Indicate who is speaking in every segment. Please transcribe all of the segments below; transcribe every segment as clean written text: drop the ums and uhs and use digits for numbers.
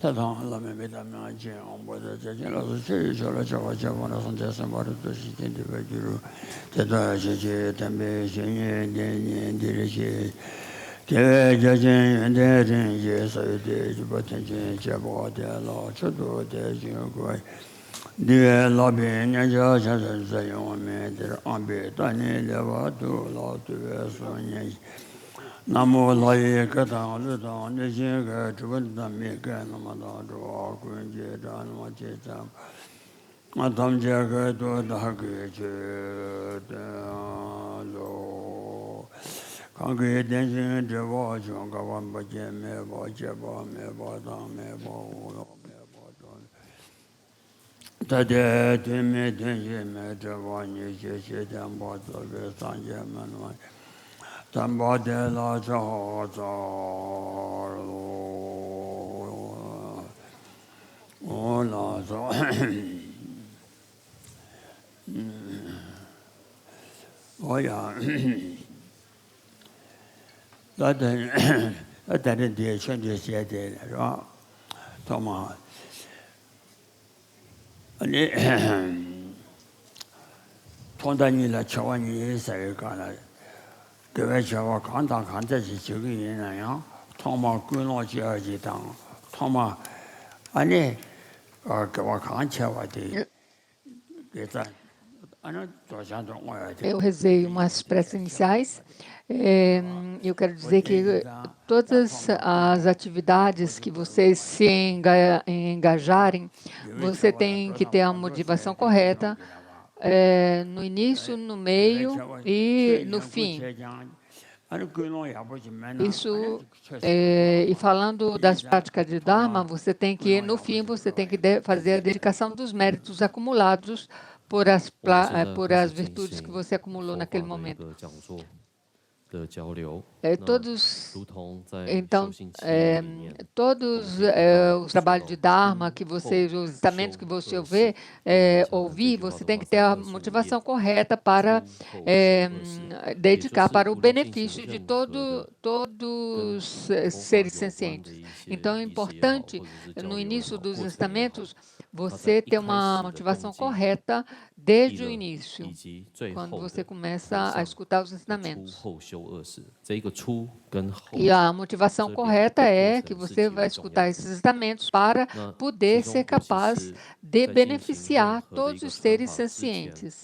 Speaker 1: Tadang lame medamya jen omboda jen laso che chola chawa chawa na son jasa maru to shi jen de bajiru teta che tambe shenye denye dire che te jajen yende den ye sayo de jubaten jen chabo de la chodo de jen koi de la be nya ja cha sa yo me de ambe tani lewa to la to so nye Namo Laye Katang Lutang Nishin Ka Chubuntam Mi Ka Namadang Chua Kun Je Chan Ma Che Cham Atam Che Ka Tu Da Ke Che Ten Lo Kang Ke Ten Shin Che Ba Chung Ka Wan Pa Che Me Ba Che Ba Me Ba Tang Me Ba Wu Lo Me Ba Chon Ta Te Ten Me Ten Shin Me Che Ba Ni Che Che Ten Ba Tsa Ke San Che Man Wan Tamba de la cha cha o la cha o ya la de de chen de xie de ra ta ma ani tong da ni la cha wa ni sai ka la Dewe chawa kanta kanta chi chigi yina yang, thongma kuno chi aji tang, thongma ane kawa kan chawa di, gita, ane toshan tong oya di.
Speaker 2: Eu rezei umas preces iniciais. Eu quero dizer que todas as atividades que vocês se engajarem, você tem que ter a motivação correta no início, no meio e no fim. Isso, e falando das práticas de Dharma, você tem que, no fim, você tem que fazer a dedicação dos méritos acumulados por as virtudes que você acumulou naquele momento. Então, todos os trabalhos de Dharma que você, os ensinamentos que você ouvir, você tem que ter a motivação correta para dedicar para o benefício de todos os seres sencientes. Então, é importante, no início dos ensinamentos, você ter uma motivação correta desde o início, quando você começa a escutar os ensinamentos. E a motivação correta é que você vai escutar esses ensinamentos para poder ser capaz de beneficiar todos os seres sencientes.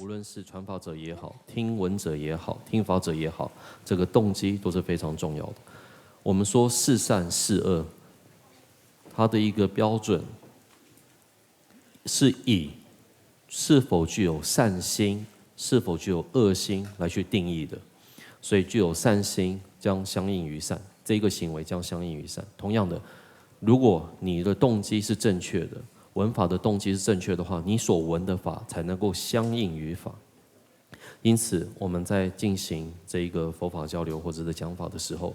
Speaker 3: 是否具有善心，是否具有恶心来去定义的。所以具有善心将相应于善，这个行为将相应于善。同样的，如果你的动机是正确的，闻法的动机是正确的话，你所闻的法才能够相应于法。因此，我们在进行这一个佛法交流或者是讲法的时候，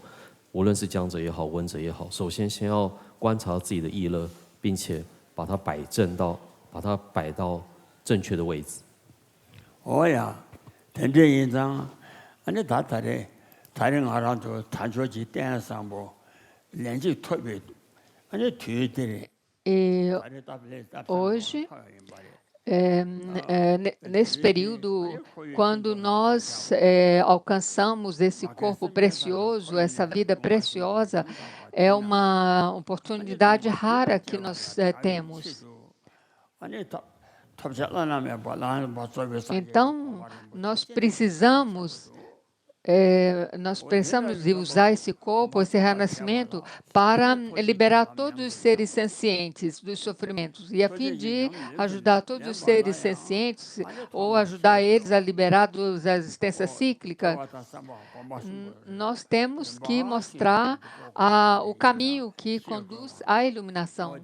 Speaker 3: 无论是讲者也好，闻者也好，首先先要观察自己的意乐，并且把它摆到正确的位置。
Speaker 1: 哦呀，真正一张，俺这다른 나라도 단조지 댄상보 렌지 토비 아니 뒤들이
Speaker 2: hoje nesse período, quando nós alcançamos esse corpo precioso, essa vida preciosa, é uma oportunidade rara que nós temos. Então, nós precisamos de usar esse corpo, esse renascimento, para liberar todos os seres sencientes dos sofrimentos. E a fim de ajudar todos os seres sencientes, ou ajudar eles a liberar da existência cíclica, nós temos que mostrar o caminho que conduz à iluminação.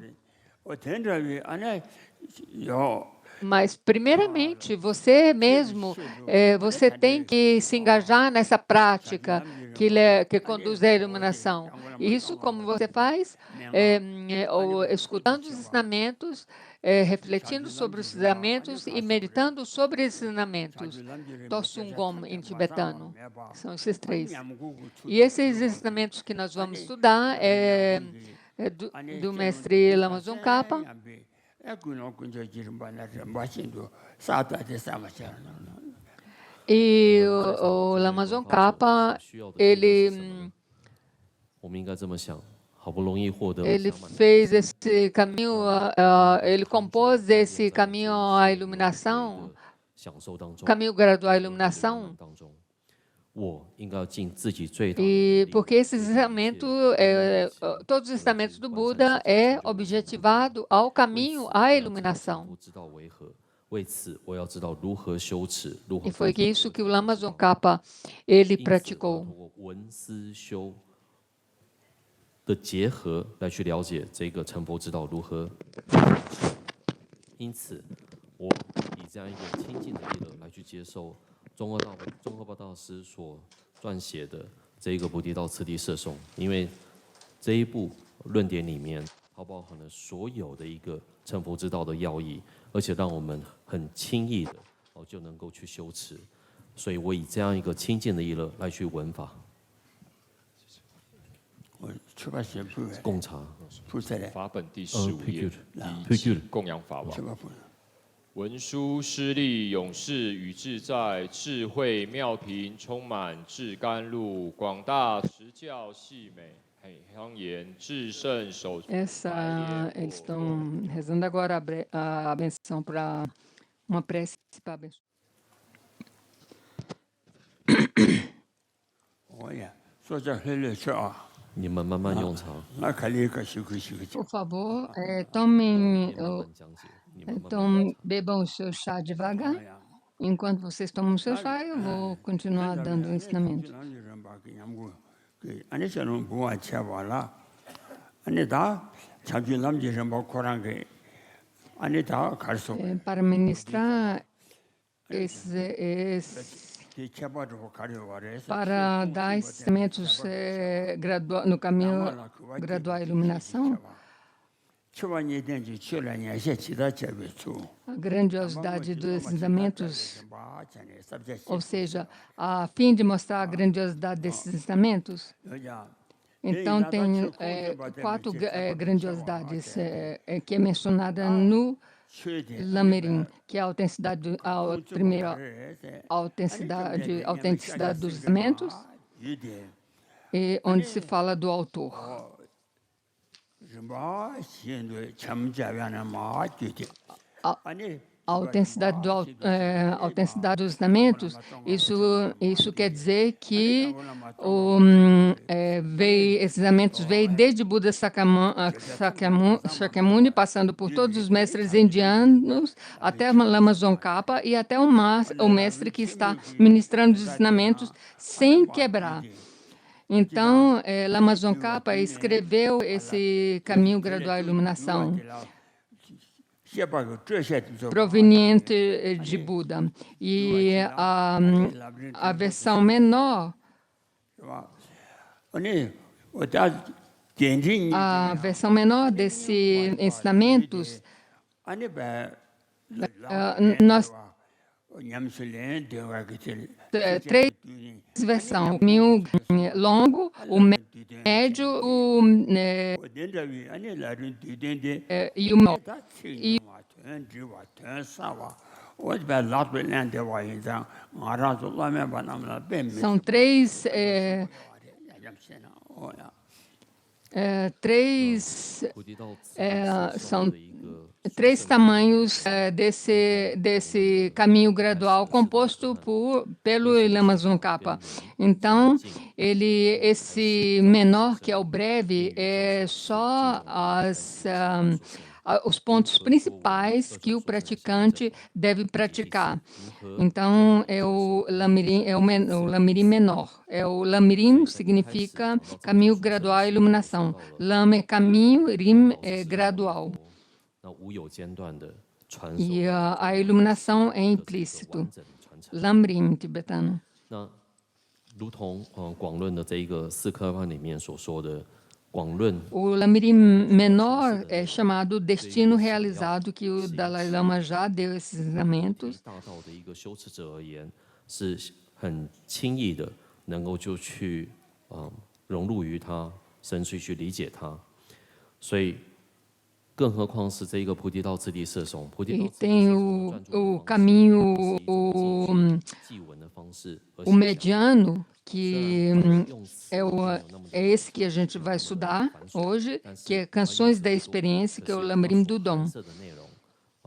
Speaker 2: Mas, primeiramente, você mesmo, você tem que se engajar nessa prática que conduz à iluminação. Isso como você faz? Escutando os ensinamentos, refletindo sobre os ensinamentos e meditando sobre os ensinamentos. Tosungom em tibetano. São esses três. E esses ensinamentos que nós vamos estudar do mestre Lama Tsongkhapa. E o Lama Tsongkhapa, ele
Speaker 3: 我们应该这么想，好不容易获得
Speaker 2: ele fez esse caminho, ele compôs esse caminho à iluminação,
Speaker 3: 享受当中，
Speaker 2: caminho gradual à iluminação,
Speaker 3: 当中，我应该要尽自己最大的
Speaker 2: e
Speaker 3: 努力
Speaker 2: porque esse ensinamento, todos os ensinamentos do Buda é objetivado ao caminho à iluminação.
Speaker 3: 知道为何，为此我要知道如何修持，如何
Speaker 2: E foi isso que o Lama Tsongkhapa ele praticou.
Speaker 3: 通过闻思修的结合来去了解这个成佛之道如何。因此，我以这样一个清净的意乐来去接受宗喀巴大师所撰写的这一个菩提道次第摄颂，因为这一部论点里面，它包含了所有的一个成佛之道的要义，而且让我们很轻易的就能够去修持。所以我以这样一个清净的意乐来去闻法。 供查
Speaker 4: 法本第15页第一供养法王。文殊师利永士与自在，智慧妙平充满至甘露，广大持教细美，庄严至圣手。
Speaker 2: Eles estão rezando agora a benção para uma prece para abençoar.
Speaker 1: Olha, só já relechou.
Speaker 3: 你们慢慢用茶。
Speaker 2: Por favor, bebam o seu chá devagar. Enquanto vocês tomam o seu chá, eu vou continuar dando o ensinamento. Para ministrar para dar ensinamentos no caminho gradual à iluminação, a grandiosidade dos ensinamentos, ou seja, a fim de mostrar a grandiosidade desses ensinamentos, então tem 4 grandiosidades que é mencionada no Lamrim, que é a autenticidade, autenticidade dos ensinamentos, e onde se fala do autor. A autenticidade dos ensinamentos, isso quer dizer que esses ensinamentos veio desde Buda Shakyamuni, passando por todos os mestres indianos, até Lama Tsongkhapa e até o mestre que está ministrando os ensinamentos sem quebrar. Então, Lama Tsongkhapa escreveu esse caminho gradual à iluminação, proveniente de Buda. E a versão menor, desses ensinamentos, nós 3 versões: o caminho longo, o médio e o menor. São 3 tamanhos desse caminho gradual composto pelo Lama Tsongkhapa. Então, esse menor, que é o breve, é só os pontos principais que o praticante deve praticar. Então, é o Lamrim menor. O Lamrim significa caminho gradual à iluminação. Lam é caminho, Rim é gradual. E a iluminação é implícito. Lamrim tibetano.
Speaker 3: 如同广论的这一个四科判里面所说的。
Speaker 2: O Lamrim menor é chamado destino realizado, que o Dalai Lama já deu esses ensinamentos.
Speaker 3: 大道的一个修持者而言，是很轻易的能够就去融入于它，甚至去理解它。所以，更何况是这一个菩提道次第摄受，菩提道
Speaker 2: E
Speaker 3: 次第
Speaker 2: tem
Speaker 3: 摄受
Speaker 2: o,
Speaker 3: 专注
Speaker 2: o
Speaker 3: 的方式
Speaker 2: caminho,
Speaker 3: 是一种
Speaker 2: o,
Speaker 3: 记文的方式和
Speaker 2: o
Speaker 3: 形象
Speaker 2: mediano,
Speaker 3: 虽
Speaker 2: que
Speaker 3: 然用词
Speaker 2: é,
Speaker 3: 并
Speaker 2: o,
Speaker 3: 没有那么
Speaker 2: é
Speaker 3: 的
Speaker 2: esse que a
Speaker 3: 繁
Speaker 2: gente
Speaker 3: 没
Speaker 2: vai
Speaker 3: 有那么的
Speaker 2: estudar
Speaker 3: 繁琐
Speaker 2: hoje,
Speaker 3: 但
Speaker 2: que
Speaker 3: 是
Speaker 2: é
Speaker 3: 它用
Speaker 2: Canções
Speaker 3: 词
Speaker 2: da
Speaker 3: 不多
Speaker 2: Experiência,
Speaker 3: 可
Speaker 2: que é o
Speaker 3: 是它
Speaker 2: Lambrim
Speaker 3: 所
Speaker 2: do
Speaker 3: 含
Speaker 2: Dom.
Speaker 3: 摄的内容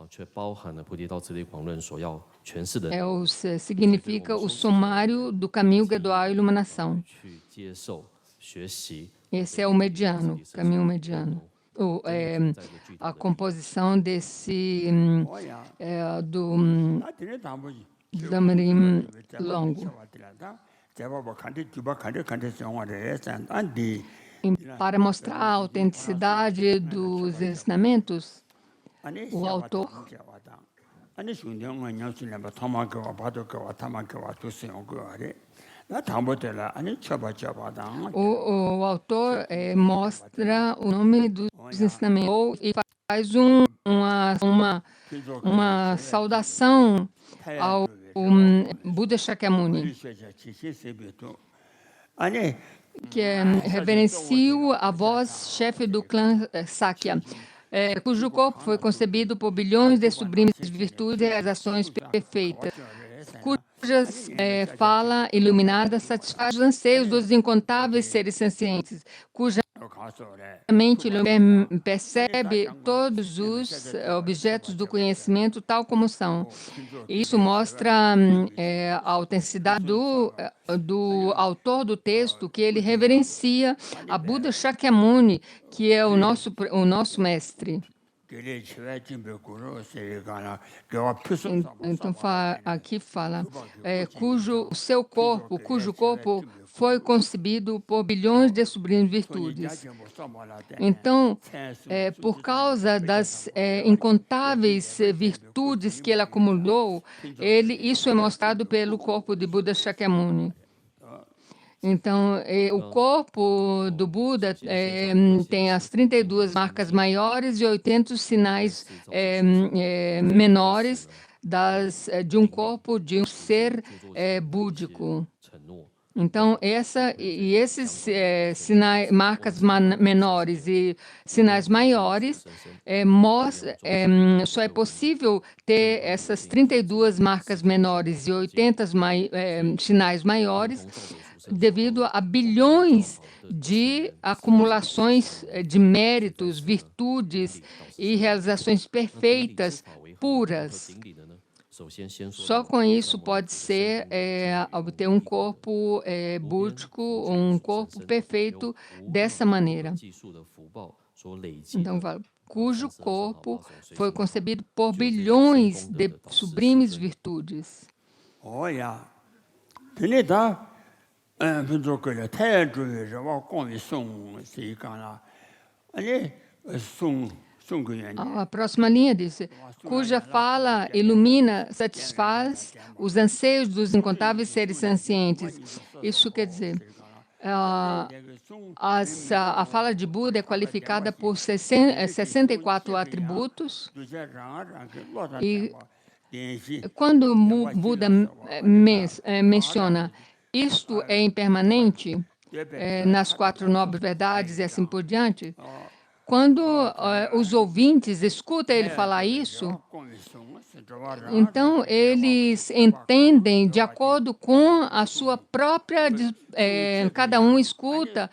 Speaker 3: 却包含了菩提道次第广论所要诠释的内
Speaker 2: É
Speaker 3: 容。
Speaker 2: o, significa o sumário do caminho gradual e iluminação.
Speaker 3: 去接受、学习
Speaker 2: Esse é o mediano, caminho mediano. O,
Speaker 3: 真的
Speaker 2: é,
Speaker 3: 存在的巨
Speaker 2: a
Speaker 3: 大的
Speaker 2: composição desse,
Speaker 1: 我呀，
Speaker 2: do
Speaker 1: 那今天谈不起，
Speaker 2: Lambrim longo.
Speaker 1: 在我看的，就把看的像我这三安的，
Speaker 2: Para mostrar a autenticidade dos ensinamentos,
Speaker 1: 安尼
Speaker 2: o autor
Speaker 1: 安尼兄弟我娘孙俩把他妈给我，爸都给我，他妈给我，都是用给我的，那谈不得了，安尼吃吧当。
Speaker 2: o autor mostra o nome dos ensinamentos e faz uma saudação ao Buda Shakyamuni, que reverencio a voz chefe do clã Sakya, cujo corpo foi concebido por bilhões de sublimes virtudes e realizações perfeitas, cuja fala iluminada satisfaz os anseios dos incontáveis seres sencientes, cuja mente percebe todos os objetos do conhecimento tal como são. Isso mostra a autenticidade do autor do texto, que ele reverencia a Buda Shakyamuni, que é o nosso mestre. Então aqui fala cujo corpo foi concebido por bilhões de sublimes virtudes. Então, por causa das incontáveis virtudes que ele acumulou, isso é mostrado pelo corpo de Buda Shakyamuni. Então, o corpo do Buda tem as 32 marcas maiores e 800 sinais menores de um corpo de um ser búdico. Então, esses marcas menores e sinais maiores, só é possível ter essas 32 marcas menores e 80 sinais maiores devido a bilhões de acumulações de méritos, virtudes e realizações perfeitas, puras. Só com isso pode ser obter um corpo búdico, um corpo perfeito dessa maneira. Então, cujo corpo foi concebido por bilhões de sublimes virtudes.
Speaker 1: Olha,
Speaker 2: a próxima linha diz, cuja fala ilumina, satisfaz os anseios dos incontáveis seres sencientes. Isso quer dizer, a fala de Buda é qualificada por 64 atributos. E quando Buda menciona isto é impermanente, nas 4 nobres verdades e assim por diante, quando os ouvintes escutam ele falar isso, então eles entendem de acordo com a sua própria, cada um escuta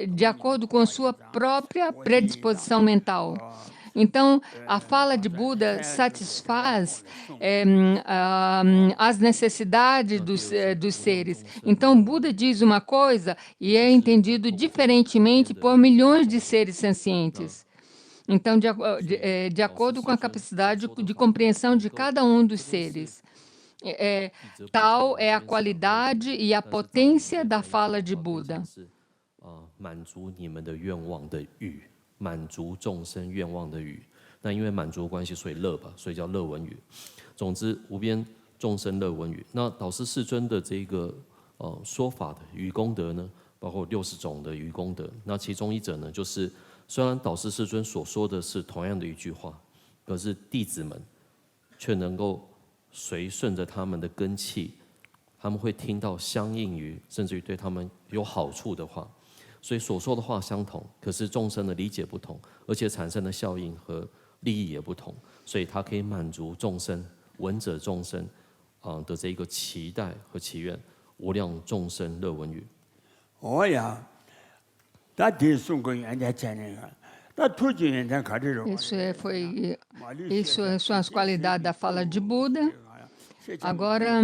Speaker 2: de acordo com a sua própria predisposição mental. Então, a fala de Buda satisfaz as necessidades dos seres. Então, Buda diz uma coisa e é entendido diferentemente por milhões de seres sencientes. Então, de acordo com a capacidade de compreensão de cada um dos seres. Tal é a qualidade e a potência da fala de Buda.
Speaker 3: 满足众生愿望的语，那因为满足关系，所以乐吧，所以叫乐闻语。总之，无边众生乐闻语。那导师世尊的这个说法的语功德呢，包括60种的语功德。那其中一者呢，就是虽然导师世尊所说的是同样的一句话，可是弟子们却能够随顺着他们的根器，他们会听到相应于甚至于对他们有好处的话。所以所说的话相同，可是众生的理解不同，而且产生的效应和利益也不同，所以它可以满足众生闻者众生的这一个期待和祈愿，无量众生乐闻语。
Speaker 2: Isso são as qualidades da fala de Buda. Agora,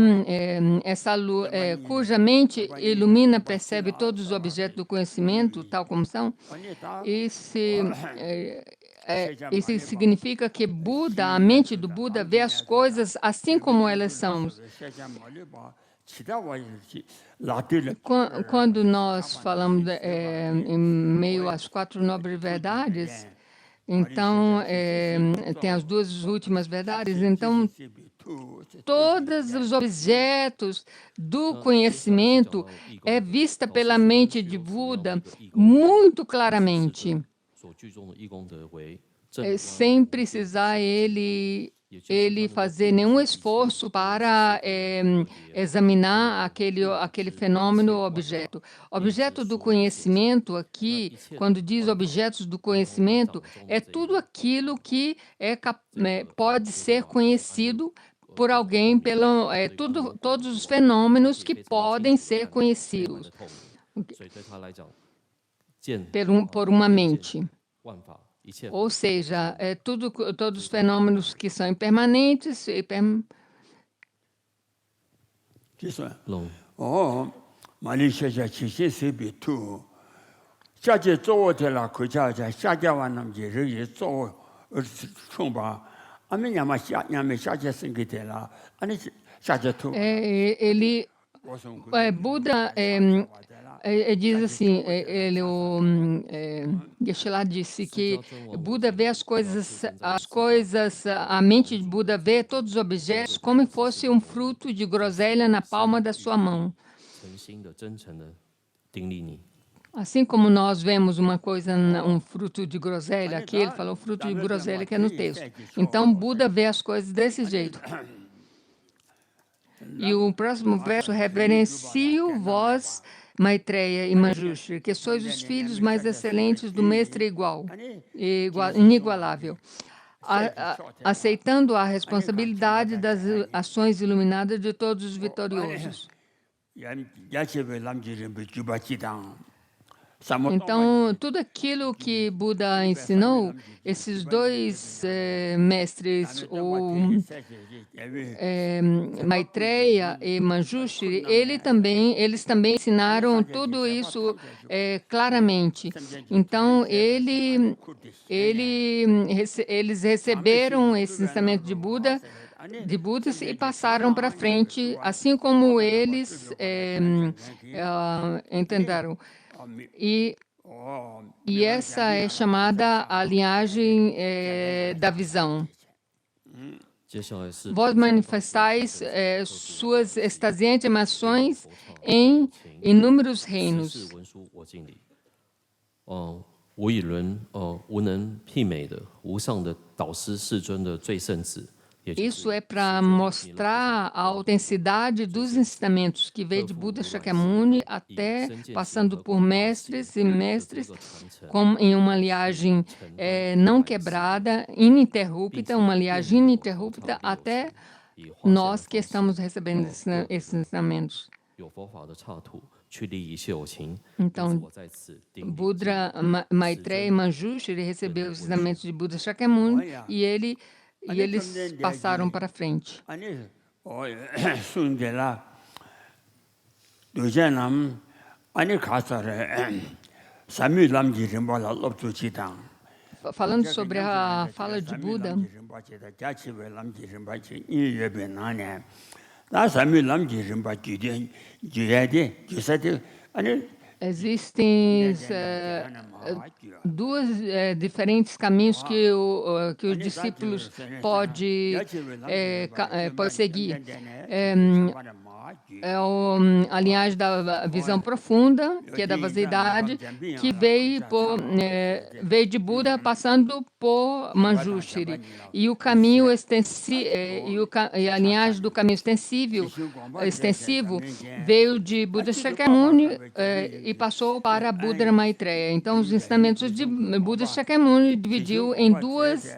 Speaker 2: essa luz, cuja mente ilumina, percebe todos os objetos do conhecimento, tal como são, isso significa que Buda, a mente do Buda, vê as coisas assim como elas são. Quando nós falamos em meio às 4 nobres verdades, então, tem as 2 últimas verdades, então, todos os objetos do conhecimento é vista pela mente de Buda muito claramente, sem precisar ele fazer nenhum esforço para examinar aquele fenômeno ou objeto. Objeto do conhecimento aqui, quando diz objetos do conhecimento, é tudo aquilo que pode ser conhecido por alguém, todos os fenômenos que podem ser conhecidos por uma mente. Ou seja, todos os fenômenos que são impermanentes e Buda diz assim, Geshe-la disse que Buda vê as coisas, a mente de Buda vê todos os objetos como se fosse um fruto de groselha na palma da sua mão. Assim como nós vemos uma coisa, um fruto de groselha, aqui ele falou fruto de groselha que é no texto. Então Buda vê as coisas desse jeito. E o próximo verso: reverencio vós, Maitreya e Manjushri, que sois os filhos mais excelentes do mestre inigualável, aceitando a responsabilidade das ações iluminadas de todos os vitoriosos. Então, tudo aquilo que Buda ensinou, esses 2 mestres, o Maitreya e Manjushri, eles também ensinaram tudo isso claramente. Então, eles receberam esse ensinamento de Buda e passaram para frente, assim como eles entenderam. E essa é chamada a linhagem da visão. Vós manifestais suas extasiantes emoções em inúmeros reinos. Isso é para mostrar a autenticidade dos ensinamentos que veio de Buda Shakyamuni até passando por mestres e mestres em uma linhagem não quebrada, ininterrupta, uma linhagem ininterrupta até nós que estamos recebendo esses ensinamentos. Então, Buda, Maitreya e Manjushri recebeu os ensinamentos de Buda Shakyamuni e eles passaram para frente. Falando sobre a fala de Buda, existem 2 diferentes caminhos que os discípulos podem seguir. é a linhagem da visão profunda, que é da vasidade, que veio de Buda passando por Manjushri. E o caminho e a linhagem do caminho extensivo veio de Buda Shakyamuni e passou para Buda Maitreya. Então, os ensinamentos de Buda Shakyamuni dividiu em duas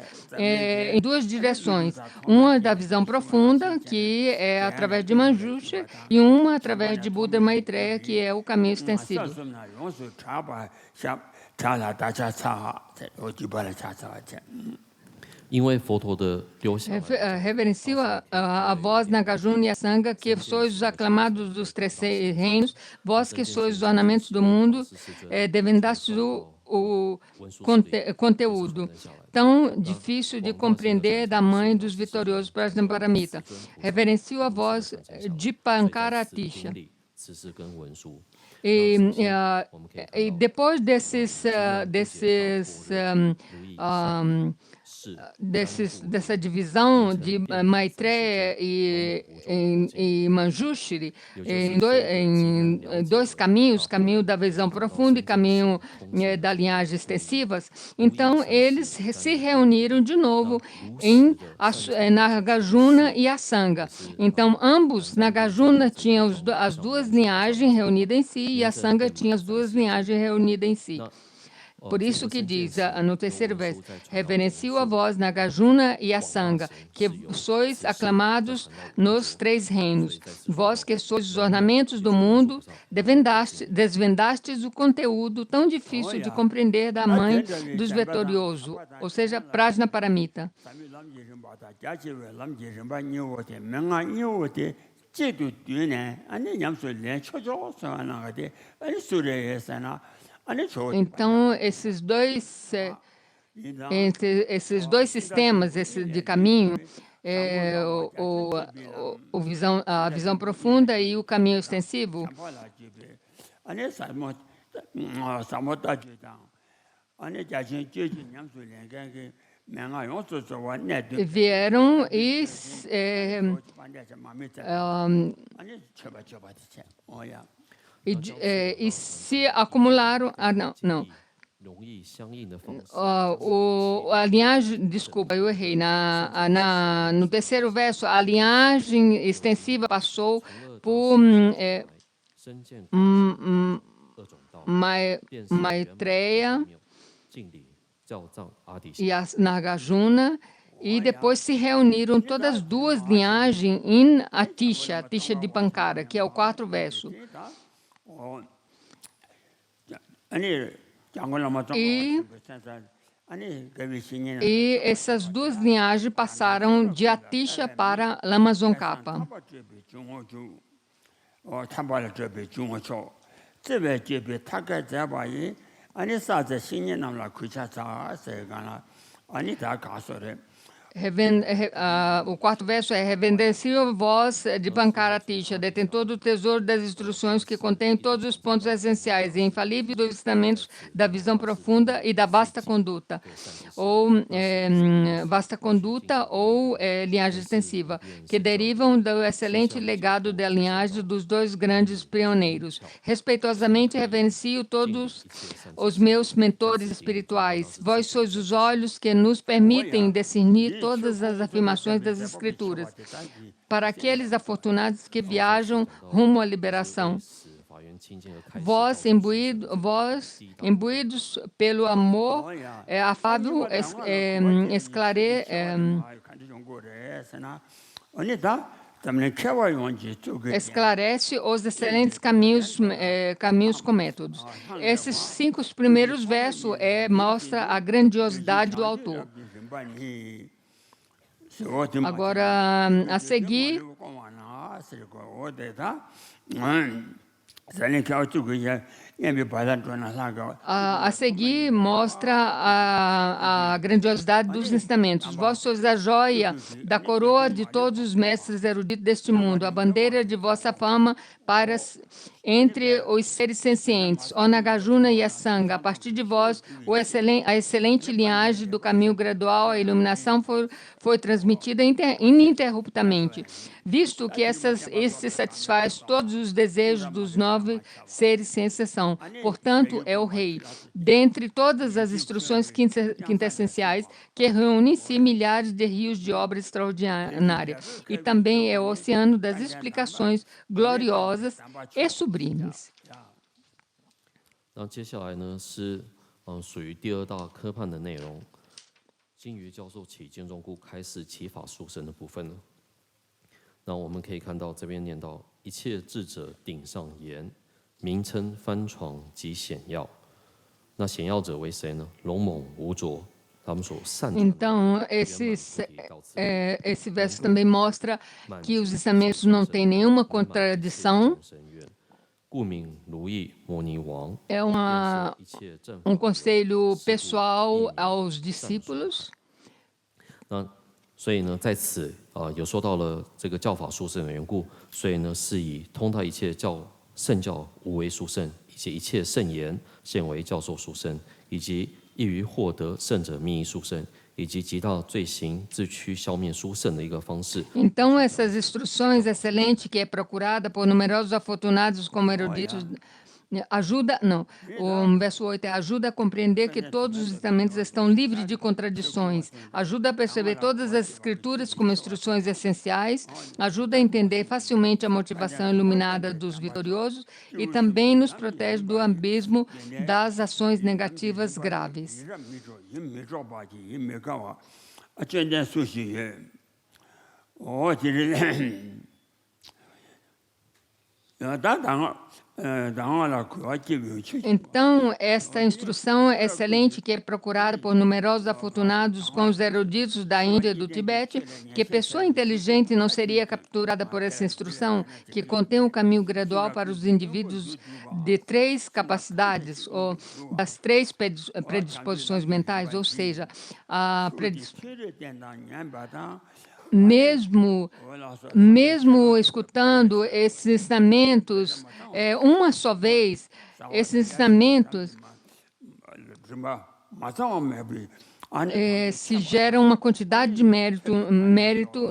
Speaker 2: direções. Uma da visão profunda, que é através de Manjushri, e uma através de Buda Maitreya, que é o caminho extensivo. Reverencio a vós, Nagarjuna e a Sangha, que sois os aclamados dos 3 reinos, vós que sois os ornamentos do mundo, devendastes o conteúdo tão difícil de compreender da mãe dos vitoriosos Prajnaparamita. Reverencio a vós, Dipankaratisha. E depois dessa divisão de Maitreya e Manjushri em dois caminhos, caminho da visão profunda e caminho da linhagem extensivas, então eles se reuniram de novo em Nagarjuna e a Sangha. Então ambos, Nagarjuna tinha as duas linhagens reunidas em si e a Sangha tinha as duas linhagens reunidas em si. Por isso que diz no terceiro verso, reverencio a vós, Nagarjuna e a Sangha, que sois aclamados nos 3 reinos. Vós que sois os ornamentos do mundo, desvendastes o conteúdo tão difícil de compreender da mãe dos vitoriosos, ou seja, Prajnaparamita. Então, esses dois sistemas de caminho, a visão profunda e o caminho extensivo, vieram e se acumularam. Não. A linhagem, desculpa, eu errei. No terceiro verso, a linhagem extensiva passou por Maitreya e a Nagarjuna, e depois se reuniram todas as duas linhagens em Atisha Dipankara, que é o 4º verso. E essas duas linhagens passaram de Atisha para Lama Tsongkhapa. O 4º verso é: reverencio vós, Dipankaratisha, detentor do tesouro das instruções que contém todos os pontos essenciais e infalíveis dos ensinamentos da visão profunda e da vasta conduta, ou linhagem extensiva, que derivam do excelente legado da linhagem dos 2 grandes pioneiros. Respeitosamente reverencio todos os meus mentores espirituais. Vós sois os olhos que nos permitem discernir todas as afirmações das Escrituras, para aqueles afortunados que viajam rumo à liberação. Vós, imbuídos pelo amor afável, esclarece os excelentes caminhos com métodos. Esses 5 primeiros versos mostram a grandiosidade do autor. Agora, a seguir, A seguir, mostra a grandiosidade dos ensinamentos. Vós sois a joia da coroa de todos os mestres eruditos deste mundo, a bandeira de vossa fama para entre os seres sencientes. Ó Nagarjuna e Asanga, a partir de vós, a excelente linhagem do caminho gradual, a iluminação foi transmitida ininterruptamente, visto que esse satisfaz todos os desejos dos 9 seres sem exceção. Portanto, é o Rei, dentre todas as instruções quintessenciais, que reúne em si milhares de rios de obra extraordinária, e também é o oceano das explicações gloriosas e sublimes.
Speaker 3: 那接下来呢是属于第2大科判的内容，金鱼教授起经中故开示启法殊胜的部分了。那我们可以看到这边念到一切智者顶上言，名称翻床及显要。那显要者为谁呢？龙猛无着，他们所擅长。
Speaker 2: Então, esse verso também mostra que os ensinamentos não têm nenhuma contradição. É conselho pessoal aos discípulos.
Speaker 3: 所以呢，在此有说到了这个教法殊胜的缘故，所以呢是以通达一切圣教无为殊胜，以及一切圣言现为教授殊胜，以及易于获得圣者密意殊胜，以及极大罪行自驱消灭殊胜的一个方式。
Speaker 2: Então, essas instruções excelentes que é procurada por numerosos afortunados como eruditos o verso 8 ajuda a compreender que todos os ensinamentos estão livres de contradições, ajuda a perceber todas as escrituras como instruções essenciais, ajuda a entender facilmente a motivação iluminada dos vitoriosos e também nos protege do abismo das ações negativas graves. Então, esta instrução excelente que é procurada por numerosos afortunados com os eruditos da Índia e do Tibete, que pessoa inteligente não seria capturada por essa instrução, que contém um caminho gradual para os indivíduos de 3 capacidades, ou das 3 predisposições mentais, ou seja, mesmo escutando esses ensinamentos uma só vez, esses ensinamentos se gera uma quantidade de mérito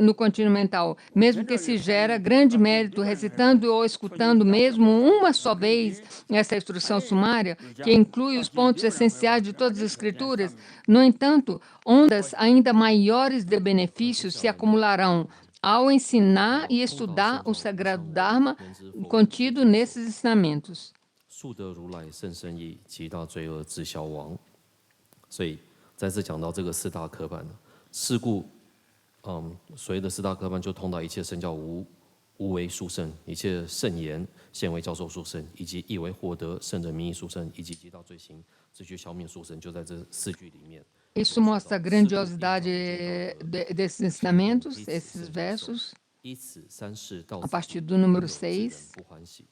Speaker 2: no contínuo mental, mesmo que se gera grande mérito recitando ou escutando mesmo uma só vez essa instrução sumária, que inclui os pontos essenciais de todas as escrituras. No entanto, ondas ainda maiores de benefícios se acumularão ao ensinar e estudar o sagrado Dharma contido nesses ensinamentos.
Speaker 3: 再次讲到这个4大科判，是故，所谓的4大科判就通达一切圣教无为殊胜，一切圣言现为教授殊胜，以及意为获得圣者名义殊胜，以及极大罪行自去消灭殊胜，就在这4句里面。
Speaker 2: Isso mostra a grandiosidade desses ensinamentos, esses versos. A partir do número 6.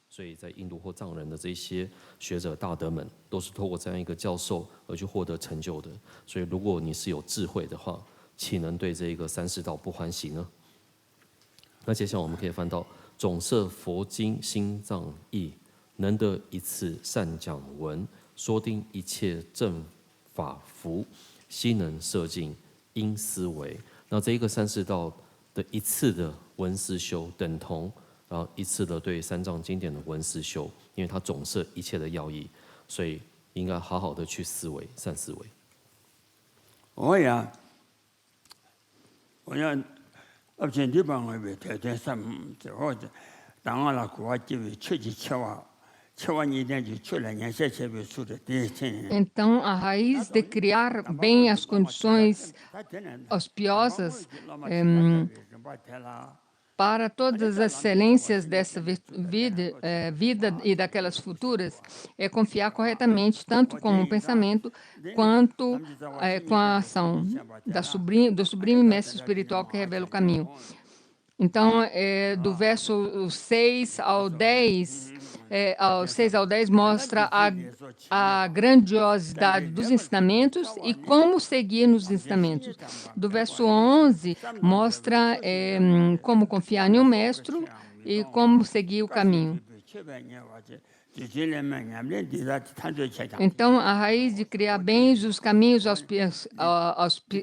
Speaker 3: 所以在印度或藏人的这些学者大德们，都是透过这样一个教授而去获得成就的。所以，如果你是有智慧的话，岂能对这个3世道不欢喜呢？那接下来我们可以翻到总摄佛经心藏义，能得一次善讲文，说定一切正法福，悉能摄尽因思维。那这一个3世道的一次的文思修，等同一次的对3藏经典的文思修，因为它总摄一切的要义，所以应该好好的去思维，善思维。
Speaker 1: 我要absen地方会条件上最好的，当然了，国就出去吃完一点就出来，人家才会说的对劲。
Speaker 2: Então, a raiz de criar bem as condições auspiciosas para todas as excelências dessa vida e daquelas futuras é confiar corretamente, tanto com o pensamento, quanto com a ação do sublime mestre espiritual que revela o caminho. Então, do verso 6 ao 10, ao 6 ao 10, mostra a grandiosidade dos ensinamentos e como seguir nos ensinamentos. Do verso 11, mostra como confiar em um mestre e como seguir o caminho. Então, a raiz de criar bens, os caminhos,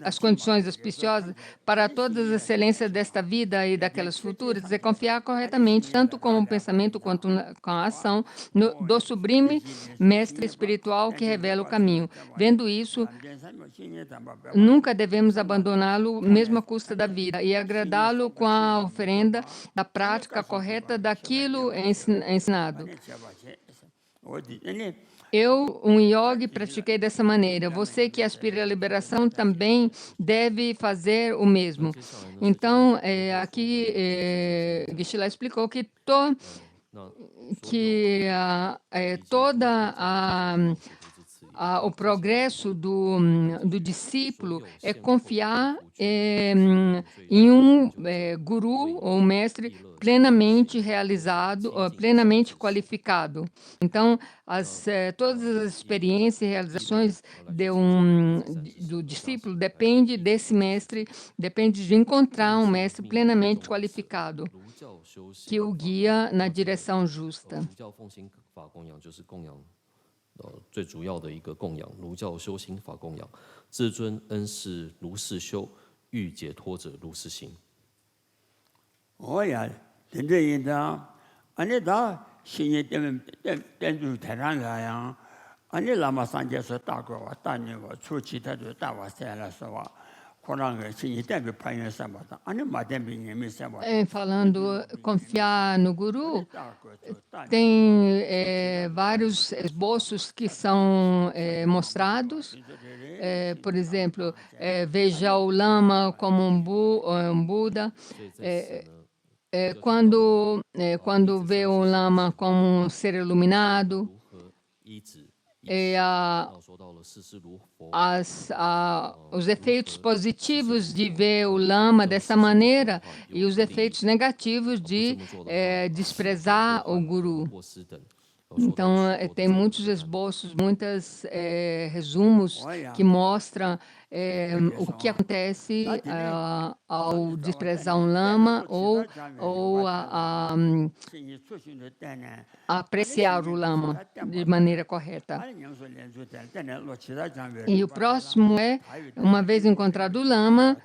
Speaker 2: as condições auspiciosas para todas as excelências desta vida e daquelas futuras é confiar corretamente, tanto com o pensamento quanto com a ação, do sublime mestre espiritual que revela o caminho. Vendo isso, nunca devemos abandoná-lo, mesmo à custa da vida, e agradá-lo com a oferenda da prática correta daquilo ensinado. Eu, um yogi, pratiquei dessa maneira. Você que aspira à liberação também deve fazer o mesmo. Então, aqui, Geshe-la explicou que o progresso do discípulo é confiar em um guru ou mestre plenamente realizado, plenamente qualificado. Então, todas as experiências e realizações do discípulo depende desse mestre, depende de encontrar um mestre plenamente qualificado que o guia na direção justa.
Speaker 3: 最主要的一个供养，儒教修行法供养，至尊恩师如是修，欲解脱者如是行。
Speaker 1: 哦呀，真正应当，安尼到新年点住台上来呀，安尼喇嘛上节说大国话，大年话，初期他就大话塞了说话。
Speaker 2: Falando confiar no guru, tem vários esboços que são mostrados. Por exemplo, veja o lama como um Buda. Quando vê o lama como um ser iluminado, os efeitos positivos de ver o lama dessa maneira e os efeitos negativos de desprezar o guru. Então, tem muitos esboços, muitos resumos que mostram o que acontece ao desprezar um lama ou apreciar o lama de maneira correta. E o próximo é, uma vez encontrado o lama,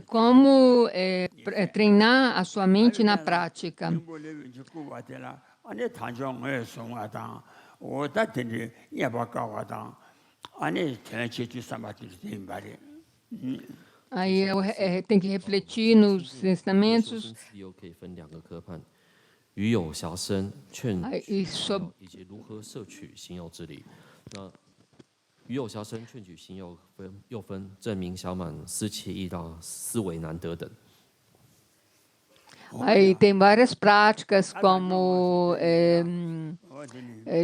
Speaker 2: como treinar a sua mente na prática. Aí tem que refletir nos ensinamentos.
Speaker 3: 与有暇生劝取以及如何摄取心药之理。那与有暇生劝取心药又分证明暇满、思齐意大、思维难得等。
Speaker 2: Aí tem várias práticas como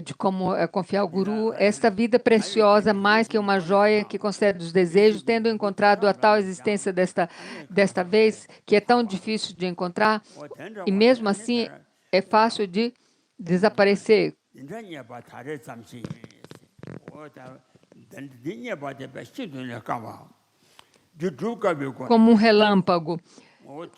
Speaker 2: de como confiar ao guru. Esta vida preciosa, mais que uma joia que concede os desejos, tendo encontrado a tal existência desta vez, que é tão difícil de encontrar, e mesmo assim é fácil de desaparecer. Como um relâmpago.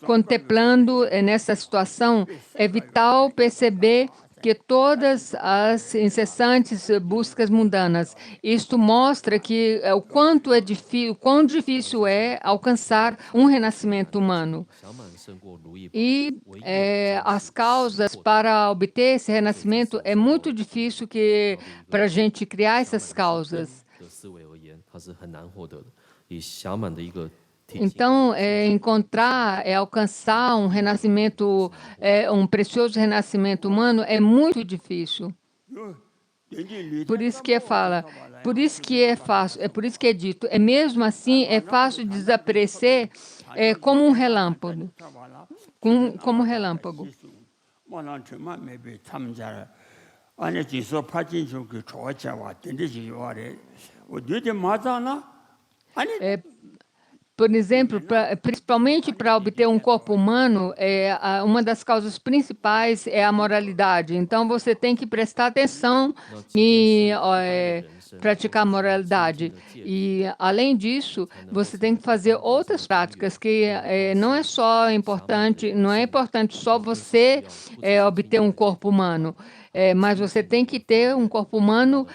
Speaker 2: Contemplando nessa situação, é vital perceber que todas as incessantes buscas mundanas, isto mostra que o quão difícil é alcançar um renascimento humano. E as causas para obter esse renascimento é muito difícil para a gente criar essas causas. Então, alcançar um renascimento, um precioso renascimento humano é muito difícil. Por isso que por isso que é fácil, por isso que é dito, mesmo assim é fácil de desaparecer como um relâmpago. Como um relâmpago. Por exemplo, principalmente para obter um corpo humano, uma das causas principais é a moralidade. Então, você tem que prestar atenção e praticar a moralidade. E, além disso, você tem que fazer outras práticas, que não é importante só você obter um corpo humano. Mas você tem que ter um corpo humano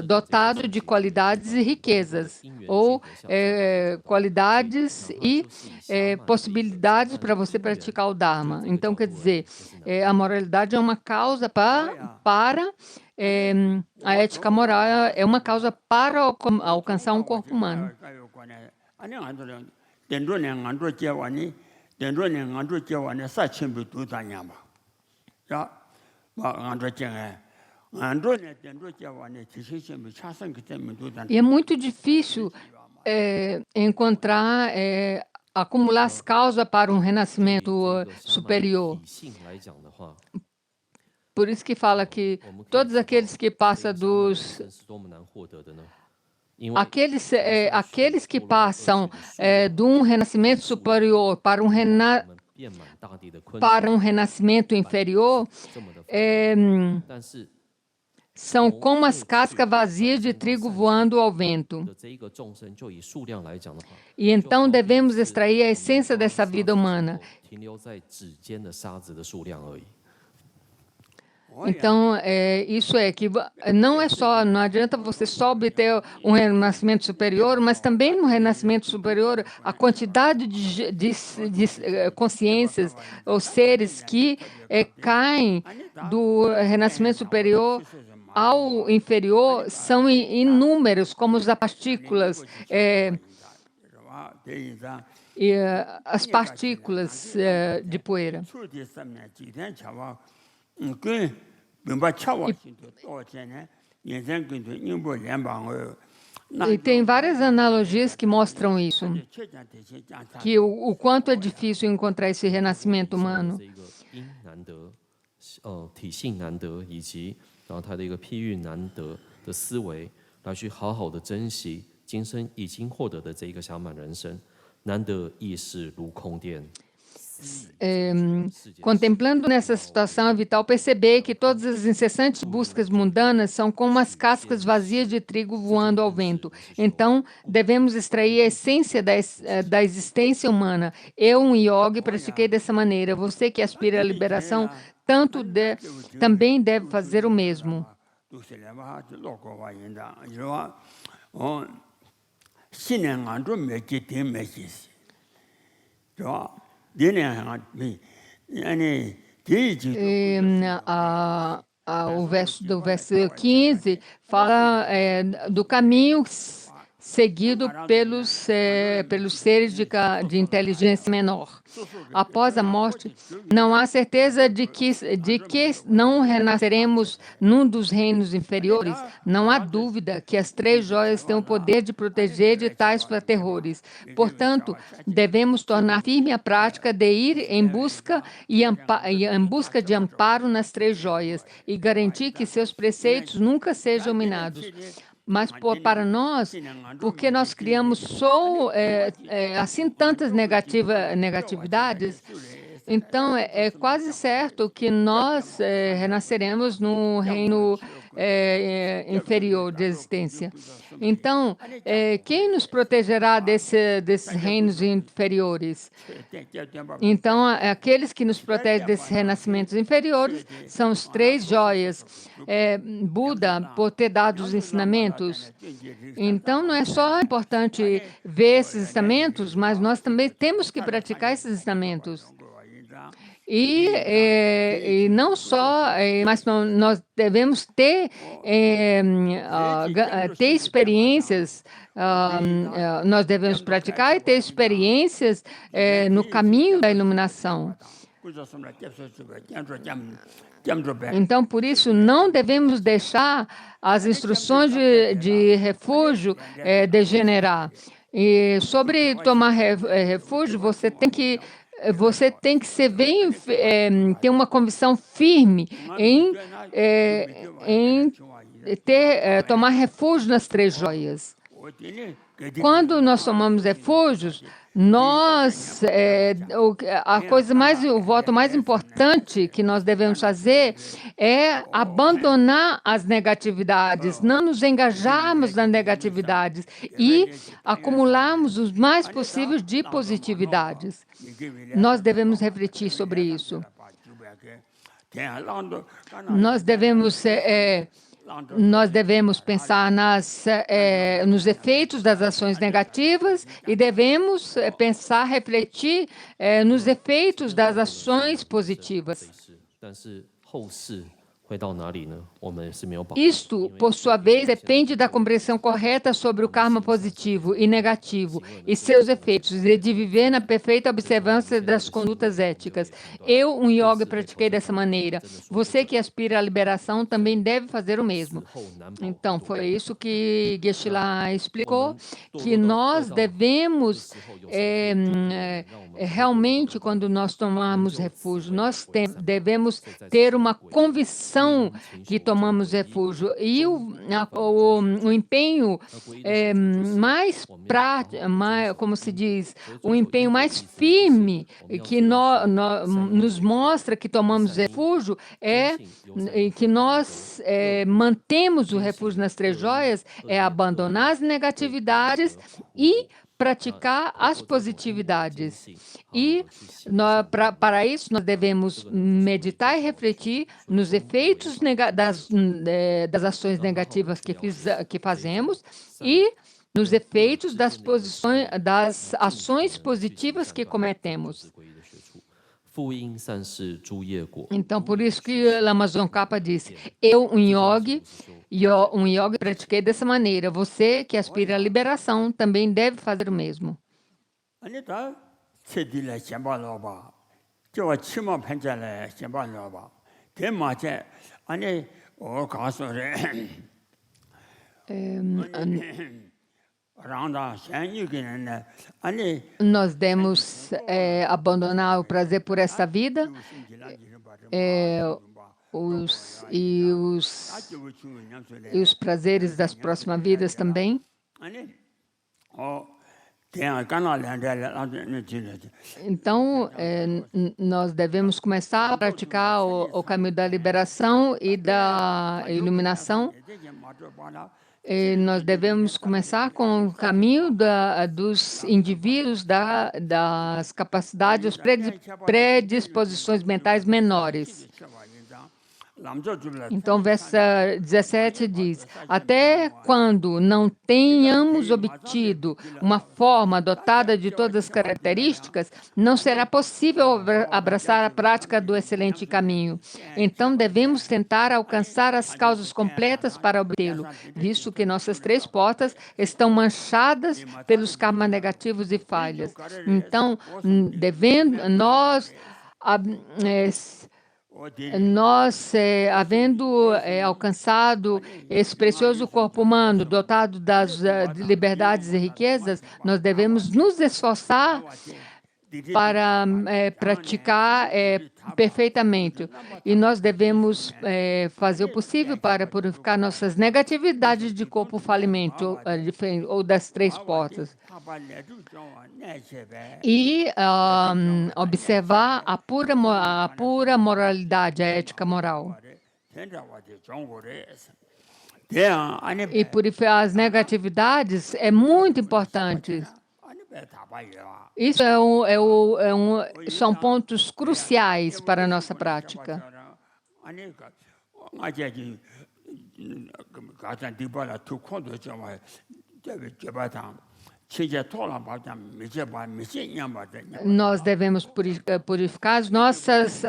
Speaker 2: dotado de qualidades e riquezas, ou qualidades e possibilidades para você praticar o Dharma. Então, quer dizer, a moralidade é uma causa para a ética moral é uma causa para alcançar um corpo humano. E é muito difícil acumular as causas para um renascimento superior. Por isso que fala que todos aqueles que passam aqueles que passam de um renascimento superior para um renascimento inferior são como as cascas vazias de trigo voando ao vento. E então devemos extrair a essência dessa vida humana. Então, isso é que não adianta você só obter um renascimento superior, mas também no renascimento superior, a quantidade de consciências ou seres que caem do renascimento superior ao inferior são inúmeros, como as partículas, as partículas de poeira. E tem várias analogias que mostram isso, que o quanto é difícil encontrar esse renascimento humano. Contemplando nessa situação, é vital perceber que todas as incessantes buscas mundanas são como as cascas vazias de trigo voando ao vento. Então, devemos extrair a essência da existência humana. Eu, um yogi, pratiquei dessa maneira. Você que aspira à liberação, também deve fazer o mesmo. O verso 15 fala do caminho seguido pelos seres de inteligência menor. Após a morte, não há certeza de que não renasceremos num dos reinos inferiores. Não há dúvida que as três joias têm o poder de proteger de tais terrores. Portanto, devemos tornar firme a prática de ir em busca de amparo nas três joias e garantir que seus preceitos nunca sejam minados. Mas para nós, porque nós criamos assim tantas negatividades, então é quase certo que nós renasceremos no reino inferior de existência. Então, quem nos protegerá desses reinos inferiores? Então, aqueles que nos protegem desses renascimentos inferiores são os três joias. Buda, por ter dado os ensinamentos. Então, não é só importante ver esses ensinamentos, mas nós também temos que praticar esses ensinamentos. E não só, mas nós devemos ter experiências, nós devemos praticar e ter experiências no caminho da iluminação. Então, por isso, não devemos deixar as instruções de refúgio degenerar. E sobre tomar refúgio, você tem que ter uma convicção firme em tomar refúgio nas três joias. Quando nós tomamos refúgios, o voto mais importante que nós devemos fazer é abandonar as negatividades, não nos engajarmos nas negatividades e acumularmos o mais possível de positividades. Nós devemos refletir sobre isso. Nós devemos pensar nos efeitos das ações negativas e devemos refletir nos efeitos das ações positivas. Isto, por sua vez, depende da compreensão correta sobre o karma positivo e negativo e seus efeitos, e de viver na perfeita observância das condutas éticas. Eu, um yogi, pratiquei dessa maneira. Você que aspira à liberação também deve fazer o mesmo. Então, foi isso que Geshe-la explicou, que nós devemos, realmente, quando nós tomarmos refúgio, nós devemos ter uma convicção que tomamos refúgio e o empenho como se diz, o empenho mais firme que nos mostra que tomamos refúgio é que nós mantemos o refúgio nas três joias, é abandonar as negatividades e praticar as positividades. E para isso nós devemos meditar e refletir nos efeitos das ações negativas que fazemos e nos efeitos das ações positivas que cometemos. Então, por isso que Lama Tsongkhapa disse, eu, um yogi, pratiquei dessa maneira. Você que aspira à liberação também deve fazer o mesmo. Nós devemos abandonar o prazer por esta vida e os prazeres das próximas vidas também. Então, nós devemos começar a praticar o caminho da liberação e da iluminação. Nós devemos começar com o caminho dos indivíduos, das capacidades, predisposições mentais menores. Então, verso 17 diz, até quando não tenhamos obtido uma forma dotada de todas as características, não será possível abraçar a prática do excelente caminho. Então, devemos tentar alcançar as causas completas para obtê-lo, visto que nossas três portas estão manchadas pelos karmas negativos e falhas. Então, havendo alcançado esse precioso corpo humano, dotado das liberdades e riquezas, nós devemos nos esforçar para praticar perfeitamente. E nós devemos fazer o possível para purificar nossas negatividades de corpo falimento ou das três portas. E observar a pura moralidade, a ética moral. E purificar as negatividades é muito importante. Isso são pontos cruciais para a nossa prática. Nós devemos purificar as nossas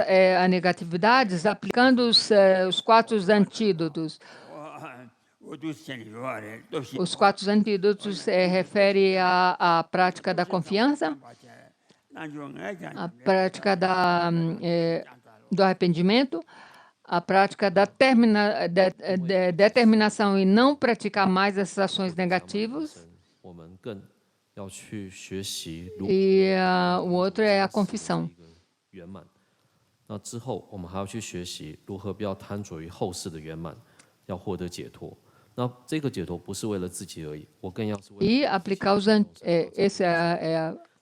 Speaker 2: negatividades aplicando os 4 antídotos. Os 4 antídotos referem à prática da confiança, a prática do arrependimento, a prática da determinação em não praticar mais essas ações negativas. E o outro é a confissão.
Speaker 3: 那这个解脱不是为了自己而已，我更要是为了
Speaker 2: E aplicar esse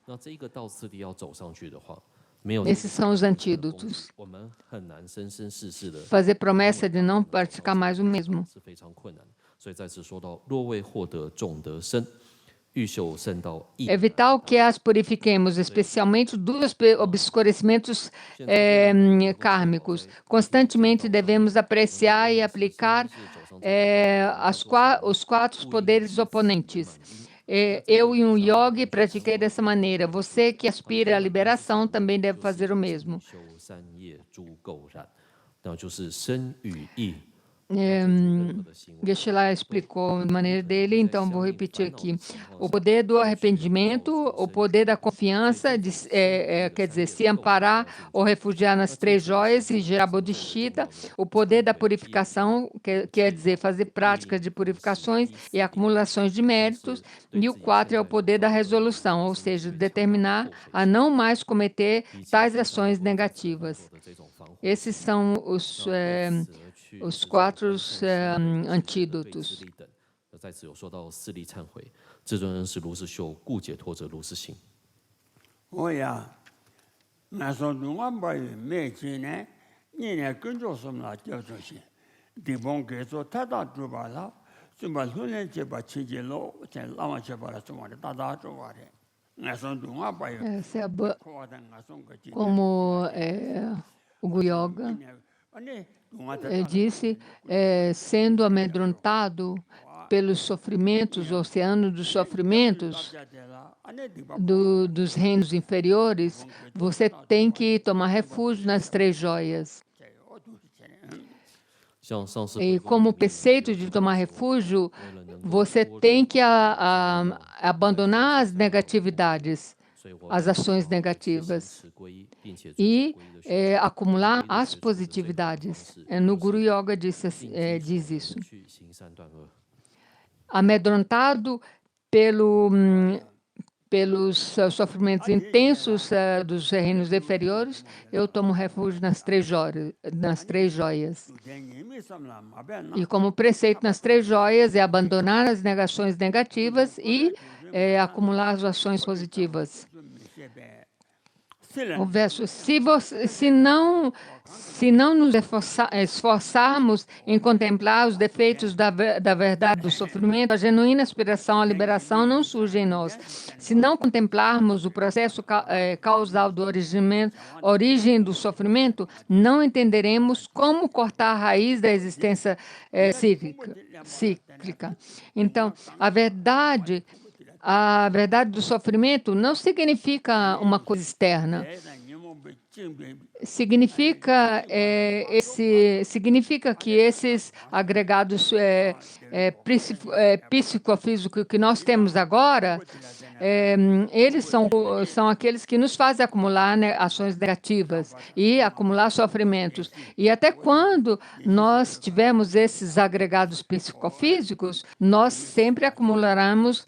Speaker 3: 那这个道次第要走上去的话，没有
Speaker 2: esses são os antídotos.
Speaker 3: 我们很难生生世世的
Speaker 2: Fazer promessa de não praticar mais o mesmo.
Speaker 3: 是非常困难。所以再次说到，若未获得种得生，欲修圣道义。
Speaker 2: É vital que as purifiquemos, especialmente dos obscurecimentos kármicos. Constantemente devemos apreciar e aplicar os 4 poderes oponentes. Eu e um yogi pratiquei dessa maneira. Você que aspira à liberação também deve fazer o mesmo.
Speaker 3: 修三业诸垢染，那就是身与意。
Speaker 2: Geshe-la explicou de maneira dele, então vou repetir aqui. O poder do arrependimento, o poder da confiança, quer dizer, se amparar ou refugiar nas 3 joias e gerar bodhisattva. O poder da purificação, quer dizer, fazer práticas de purificações e acumulações de méritos. E o 4 é o poder da resolução, ou seja, determinar a não mais cometer tais ações negativas. Esses são os 4 antídotos.
Speaker 3: 在此有说到四力忏悔，至尊恩师如是修，故解脱者如是行。
Speaker 1: 我呀，那时候我把没钱呢，你呢跟着什么叫这些？地方给说他打住吧了，怎么后来就把亲戚老在拉完去把它做完的，打做完的。那时候我把
Speaker 2: Como o Guyoga disse, sendo amedrontado pelos sofrimentos, o oceano dos sofrimentos dos reinos inferiores, você tem que tomar refúgio nas 3 joias. E como preceito de tomar refúgio, você tem que abandonar as negatividades, as ações negativas, e acumular as positividades. No Guru Yoga diz isso. Amedrontado pelos sofrimentos intensos dos reinos inferiores, eu tomo refúgio nas 3 joias. E como preceito nas 3 joias é abandonar as negações negativas e acumular as ações positivas. O verso: se não nos esforçarmos em contemplar os defeitos da verdade do sofrimento, a genuína aspiração à liberação não surge em nós. Se não contemplarmos o processo causal do origem do sofrimento, não entenderemos como cortar a raiz da existência cíclica. Então, a verdade do sofrimento não significa uma coisa externa. Significa que esses agregados psicofísicos que nós temos agora, eles são aqueles que nos fazem acumular ações negativas e acumular sofrimentos. E até quando nós tivermos esses agregados psicofísicos, nós sempre acumularemos,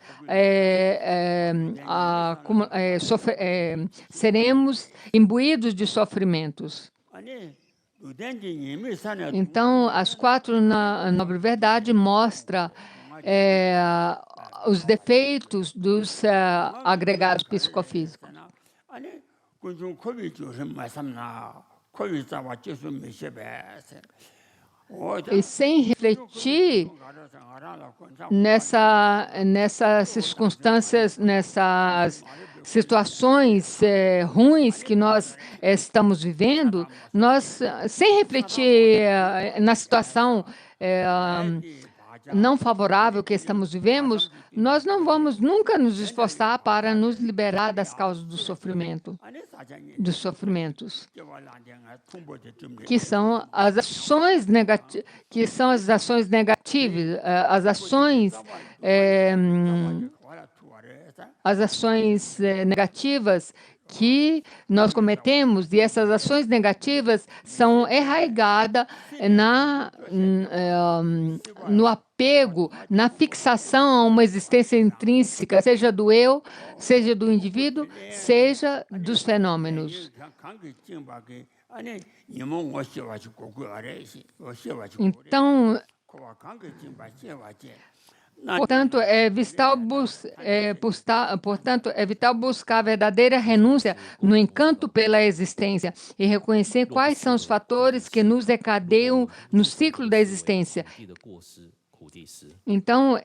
Speaker 2: seremos imbuídos de sofrimentos. Então, as 4 na nobre verdade mostram os defeitos dos agregados psicofísicos. E sem refletir nessas circunstâncias, nessas situações ruins que nós estamos vivendo, nós, sem refletir na situação não favorável que estamos vivendo, nós não vamos nunca nos esforçar para nos liberar das causas do sofrimento, dos sofrimentos, que são as ações negativas, as ações negativas que nós cometemos, e essas ações negativas são arraigadas no apego, na fixação a uma existência intrínseca, seja do eu, seja do indivíduo, seja dos fenômenos. Então, Portanto, é vital buscar a verdadeira renúncia no encanto pela existência e reconhecer quais são os fatores que nos encadeiam no ciclo da existência. Então,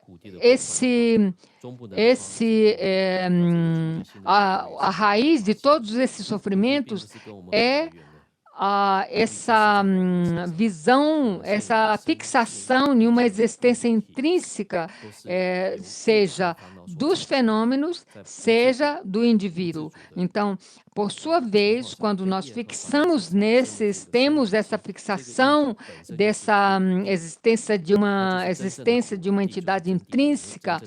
Speaker 2: a raiz de todos esses sofrimentos é essa visão, essa fixação em uma existência intrínseca, seja dos fenômenos, seja do indivíduo. Então, por sua vez, quando nós fixamos temos essa fixação dessa existência de uma entidade intrínseca,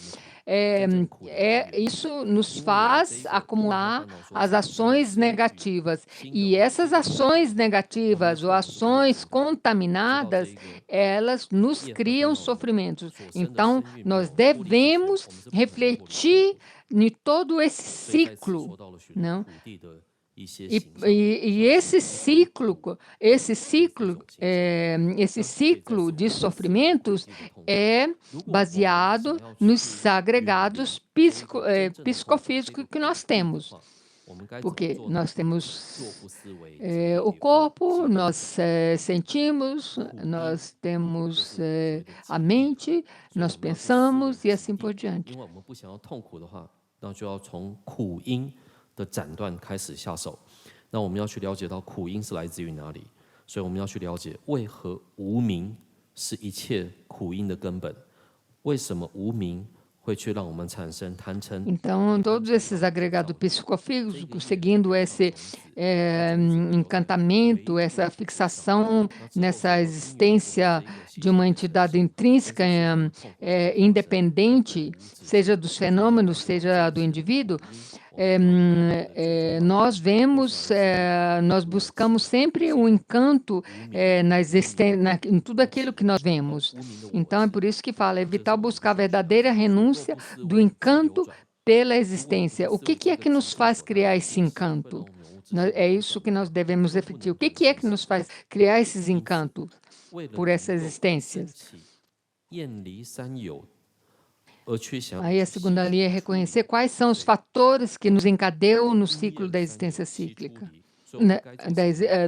Speaker 2: isso nos faz acumular as ações negativas. E essas ações negativas ou ações contaminadas, elas nos criam sofrimentos. Então, nós devemos refletir em todo esse ciclo, não? E esse ciclo de sofrimentos é baseado nos agregados psicofísicos que nós temos. Porque nós temos o corpo, nós sentimos, nós temos a mente, nós pensamos e assim por diante.
Speaker 3: 的斩断开始下手，那我们要去了解到苦因是来自于哪里，所以我们要去了解为何无明是一切苦因的根本，为什么无明会去让我们产生贪嗔。
Speaker 2: Então, todos esses agregados psicofísicos, seguindo esse encantamento, essa fixação nessa existência de uma entidade intrínseca, independente, seja dos fenômenos, seja do indivíduo, nós buscamos sempre o encanto em tudo aquilo que nós vemos. Então, é por isso que fala, é vital buscar a verdadeira renúncia do encanto pela existência. O que é que nos faz criar esse encanto? É isso que nós devemos refletir. O que é que nos faz criar esses encantos por essa existência? Aí a segunda linha é reconhecer quais são os fatores que nos encadeiam no ciclo da existência cíclica,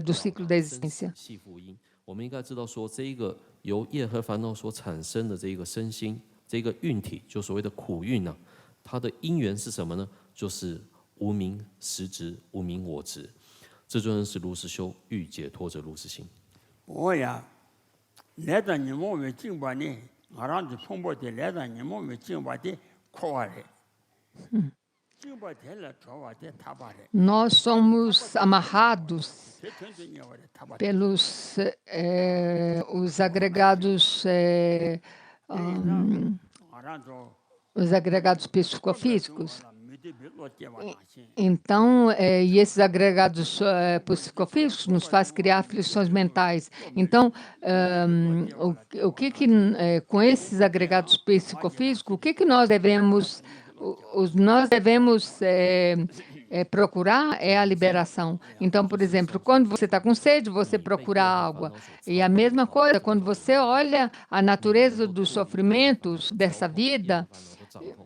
Speaker 2: do ciclo da existência.
Speaker 3: 我们应该知道说，这一个由业和烦恼所产生的这一个身心，这个运体，就所谓的苦运呢，它的因缘是什么呢？就是无明实执、无明我执。至尊人是如是修，欲解脱者如是行。
Speaker 1: 我呀，来到你们为经过呢。 아란지 풍부대 내다니 몸에 징바대 코아래.
Speaker 2: Nós somos amarrados pelos os agregados psicofísicos. Então, e esses agregados psicofísicos nos faz criar aflições mentais. Então, com esses agregados psicofísicos, o que nós devemos procurar é a liberação. Então, por exemplo, quando você está com sede, você procura água. E a mesma coisa, quando você olha a natureza dos sofrimentos dessa vida,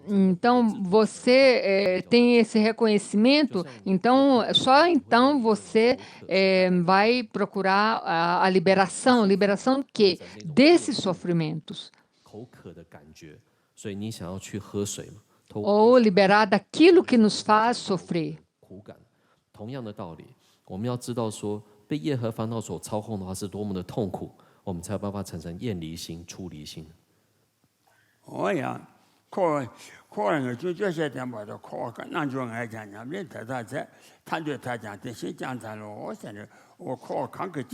Speaker 2: então você tem esse reconhecimento, então só então você vai procurar a liberação. Liberação do quê? Desses sofrimentos. Ou liberar daquilo que nos faz sofrer.
Speaker 3: 同样的道理，我们要知道说，被业和烦恼所操控的话是多么的痛苦，我们才有办法产生厌离心、出离心。
Speaker 1: 코어는 주저셔야 돼 뭐도 코어가 난중에 하잖아. 그래서 탄도 타장한테 시장자로 오세요.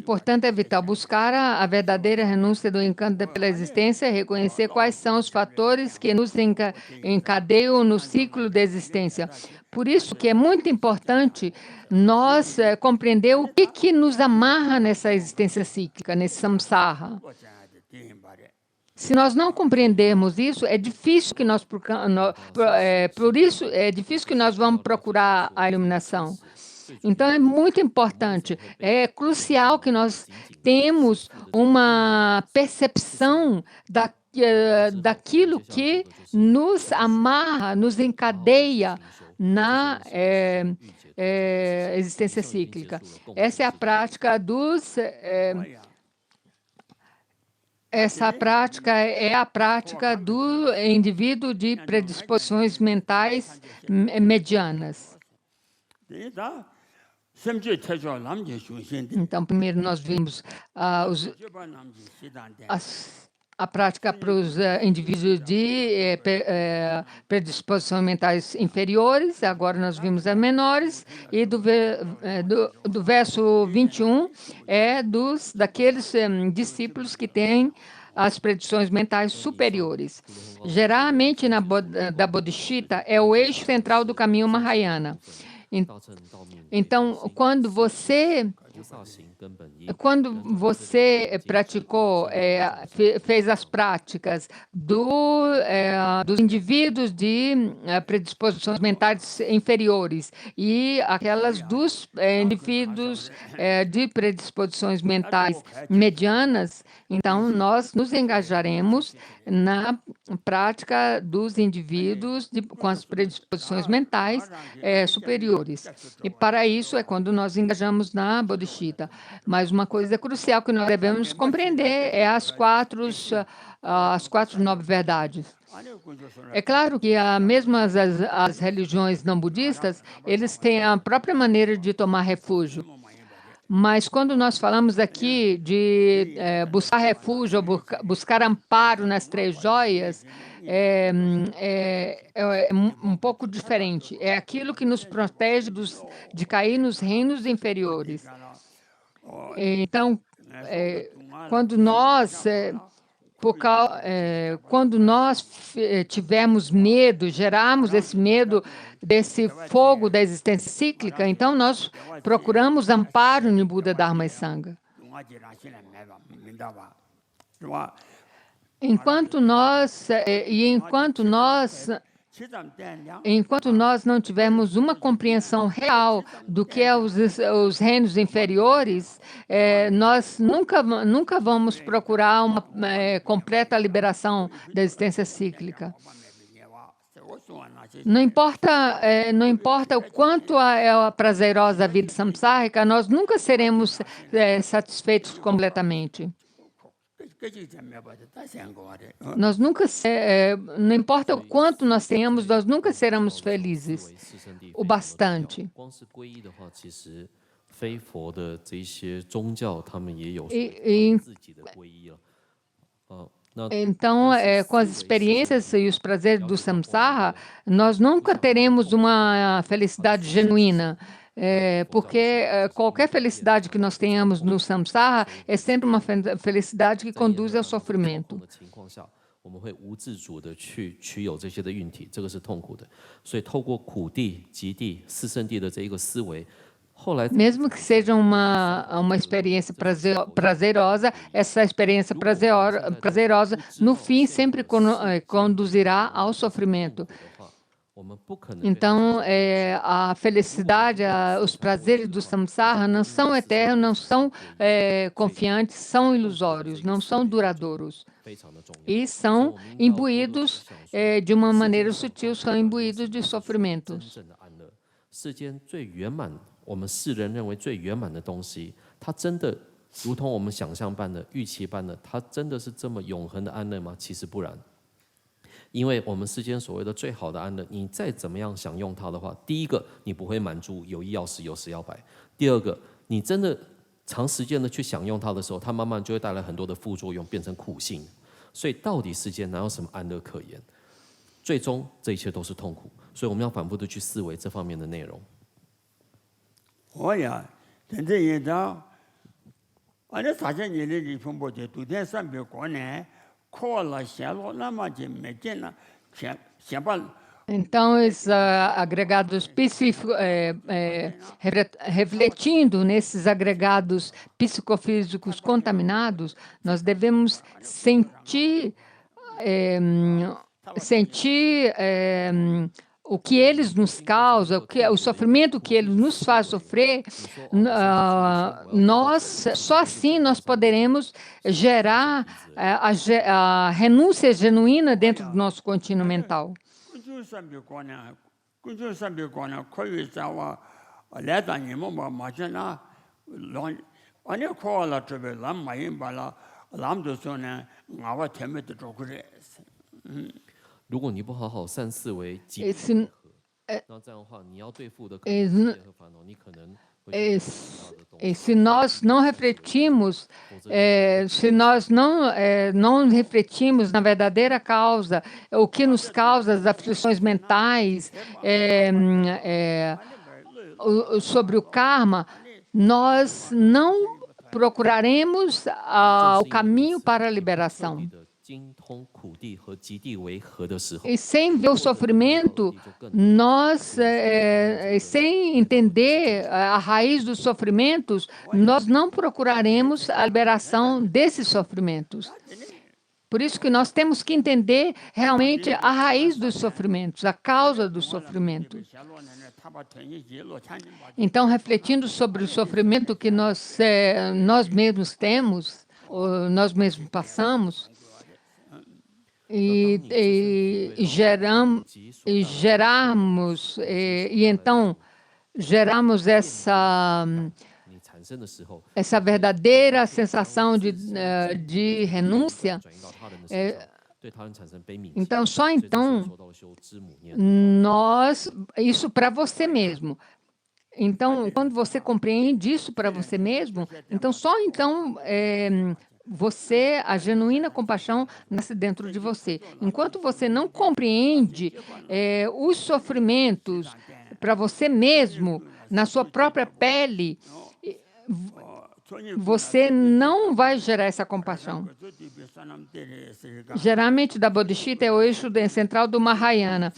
Speaker 2: Portanto, é vital buscar a verdadeira renúncia do encanto pela existência e reconhecer quais são os fatores que nos encadeiam no ciclo da existência. Por isso que é muito importante nós compreender o que nos amarra nessa existência cíclica, nesse samsara. Se nós não compreendermos isso, é difícil que nós vamos procurar a iluminação. Então, é muito importante, é crucial que nós temos uma percepção daquilo que nos amarra, nos encadeia na existência cíclica. Essa é a prática essa prática é a prática do indivíduo de predisposições mentais medianas. Então, primeiro nós vimos a prática para os indivíduos de predisposições mentais inferiores, agora nós vimos as menores, e do verso 21 é daqueles discípulos que têm as predisposições mentais superiores. Geralmente, da Bodhisattva, é o eixo central do caminho Mahayana. Então, quando você praticou, fez as práticas dos indivíduos de predisposições mentais inferiores e aquelas dos indivíduos de predisposições mentais medianas, então nós nos engajaremos na prática dos indivíduos com as predisposições mentais superiores. E para isso é quando nós engajamos na Bodhisattva. Mas uma coisa crucial que nós devemos compreender é as quatro nove verdades. É claro que mesmo as religiões não budistas, eles têm a própria maneira de tomar refúgio. Mas quando nós falamos aqui de buscar refúgio, ou buscar amparo nas três joias, é um pouco diferente. É aquilo que nos protege de cair nos reinos inferiores. Então, quando nós tivermos medo, gerarmos esse medo desse fogo da existência cíclica, então nós procuramos amparo no Buda, Dharma e Sangha. Enquanto nós não tivermos uma compreensão real do que é os reinos inferiores, nós nunca vamos procurar uma completa liberação da existência cíclica. Não importa o quanto é prazerosa a vida samsárrica, nós nunca seremos satisfeitos completamente. Não importa o quanto nós tenhamos, nós nunca seremos felizes o bastante. Então, com as experiências e os prazeres do samsara, nós nunca teremos uma felicidade genuína. Porque qualquer felicidade que nós tenhamos no samsara é sempre uma felicidade que conduz ao sofrimento. Mesmo que seja uma experiência prazerosa, essa experiência prazerosa, no fim, sempre conduzirá ao sofrimento. Então, a felicidade, os prazeres do samsara não são eternos, não são confiantes, são ilusórios, não são duradouros. E são imbuídos, de uma maneira sutil, são imbuídos de sofrimentos.
Speaker 3: 我们世人认为最圆满的东西，它真的如同我们想象般的、预期般的，它真的是这么永恒的安乐吗？其实不然，因为我们世间所谓的最好的安乐，你再怎么样享用它的话，第一个你不会满足，有一要十，有十要百；第二个，你真的长时间的去享用它的时候，它慢慢就会带来很多的副作用，变成苦性。所以到底世间哪有什么安乐可言？最终这一切都是痛苦，所以我们要反复的去思维这方面的内容。
Speaker 1: 오야 근데 얘다 아니 사전 일이 풍부제 두대 삼백권에 코알라 샤로 나마지 메제나 샤발.
Speaker 2: Então, os agregados refletindo nesses agregados psicofísicos contaminados, nós devemos sentir o que eles nos causam, o sofrimento que eles nos faz sofrer, só assim nós poderemos gerar a renúncia genuína dentro do nosso contínuo mental. Se nós não refletimos, não refletimos na verdadeira causa, o que nos causa as aflições mentais, sobre o karma, nós não procuraremos o caminho para a liberação. E sem ver o sofrimento, sem entender a raiz dos sofrimentos, nós não procuraremos a liberação desses sofrimentos. Por isso que nós temos que entender realmente a raiz dos sofrimentos, a causa dos sofrimentos. Então, refletindo sobre o sofrimento que nós mesmos temos, ou nós mesmos passamos, então geramos essa verdadeira sensação de renúncia. Então, só então, isso para você mesmo. Então, quando você compreende isso para você mesmo, então só então a genuína compaixão nasce dentro de você. Enquanto você não compreende os sofrimentos para você mesmo, na sua própria pele, você não vai gerar essa compaixão. Geralmente, da Bodhisattva é o eixo central do Mahayana.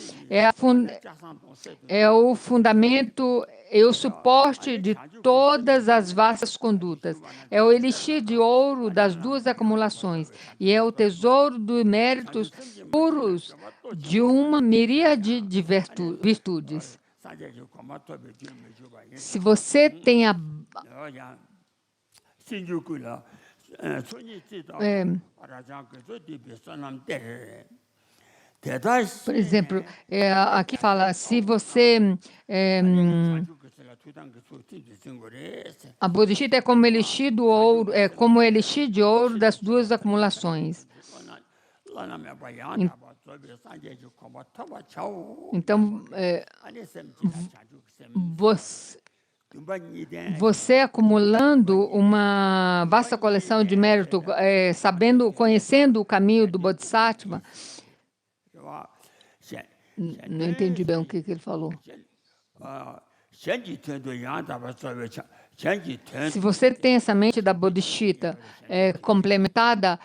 Speaker 2: É o fundamento e o suporte de todas as vastas condutas. É o elixir de ouro das duas acumulações. E é o tesouro dos méritos puros de uma miríade de virtudes. Se você tem por exemplo, aqui fala, se você... a Bodhisattva é como elixir do ouro, como elixir de ouro das duas acumulações. Então, você acumulando uma vasta coleção de mérito, conhecendo o caminho do Bodhisattva. Não entendi bem o que ele falou. Se você tem essa mente da Bodhisattva complementada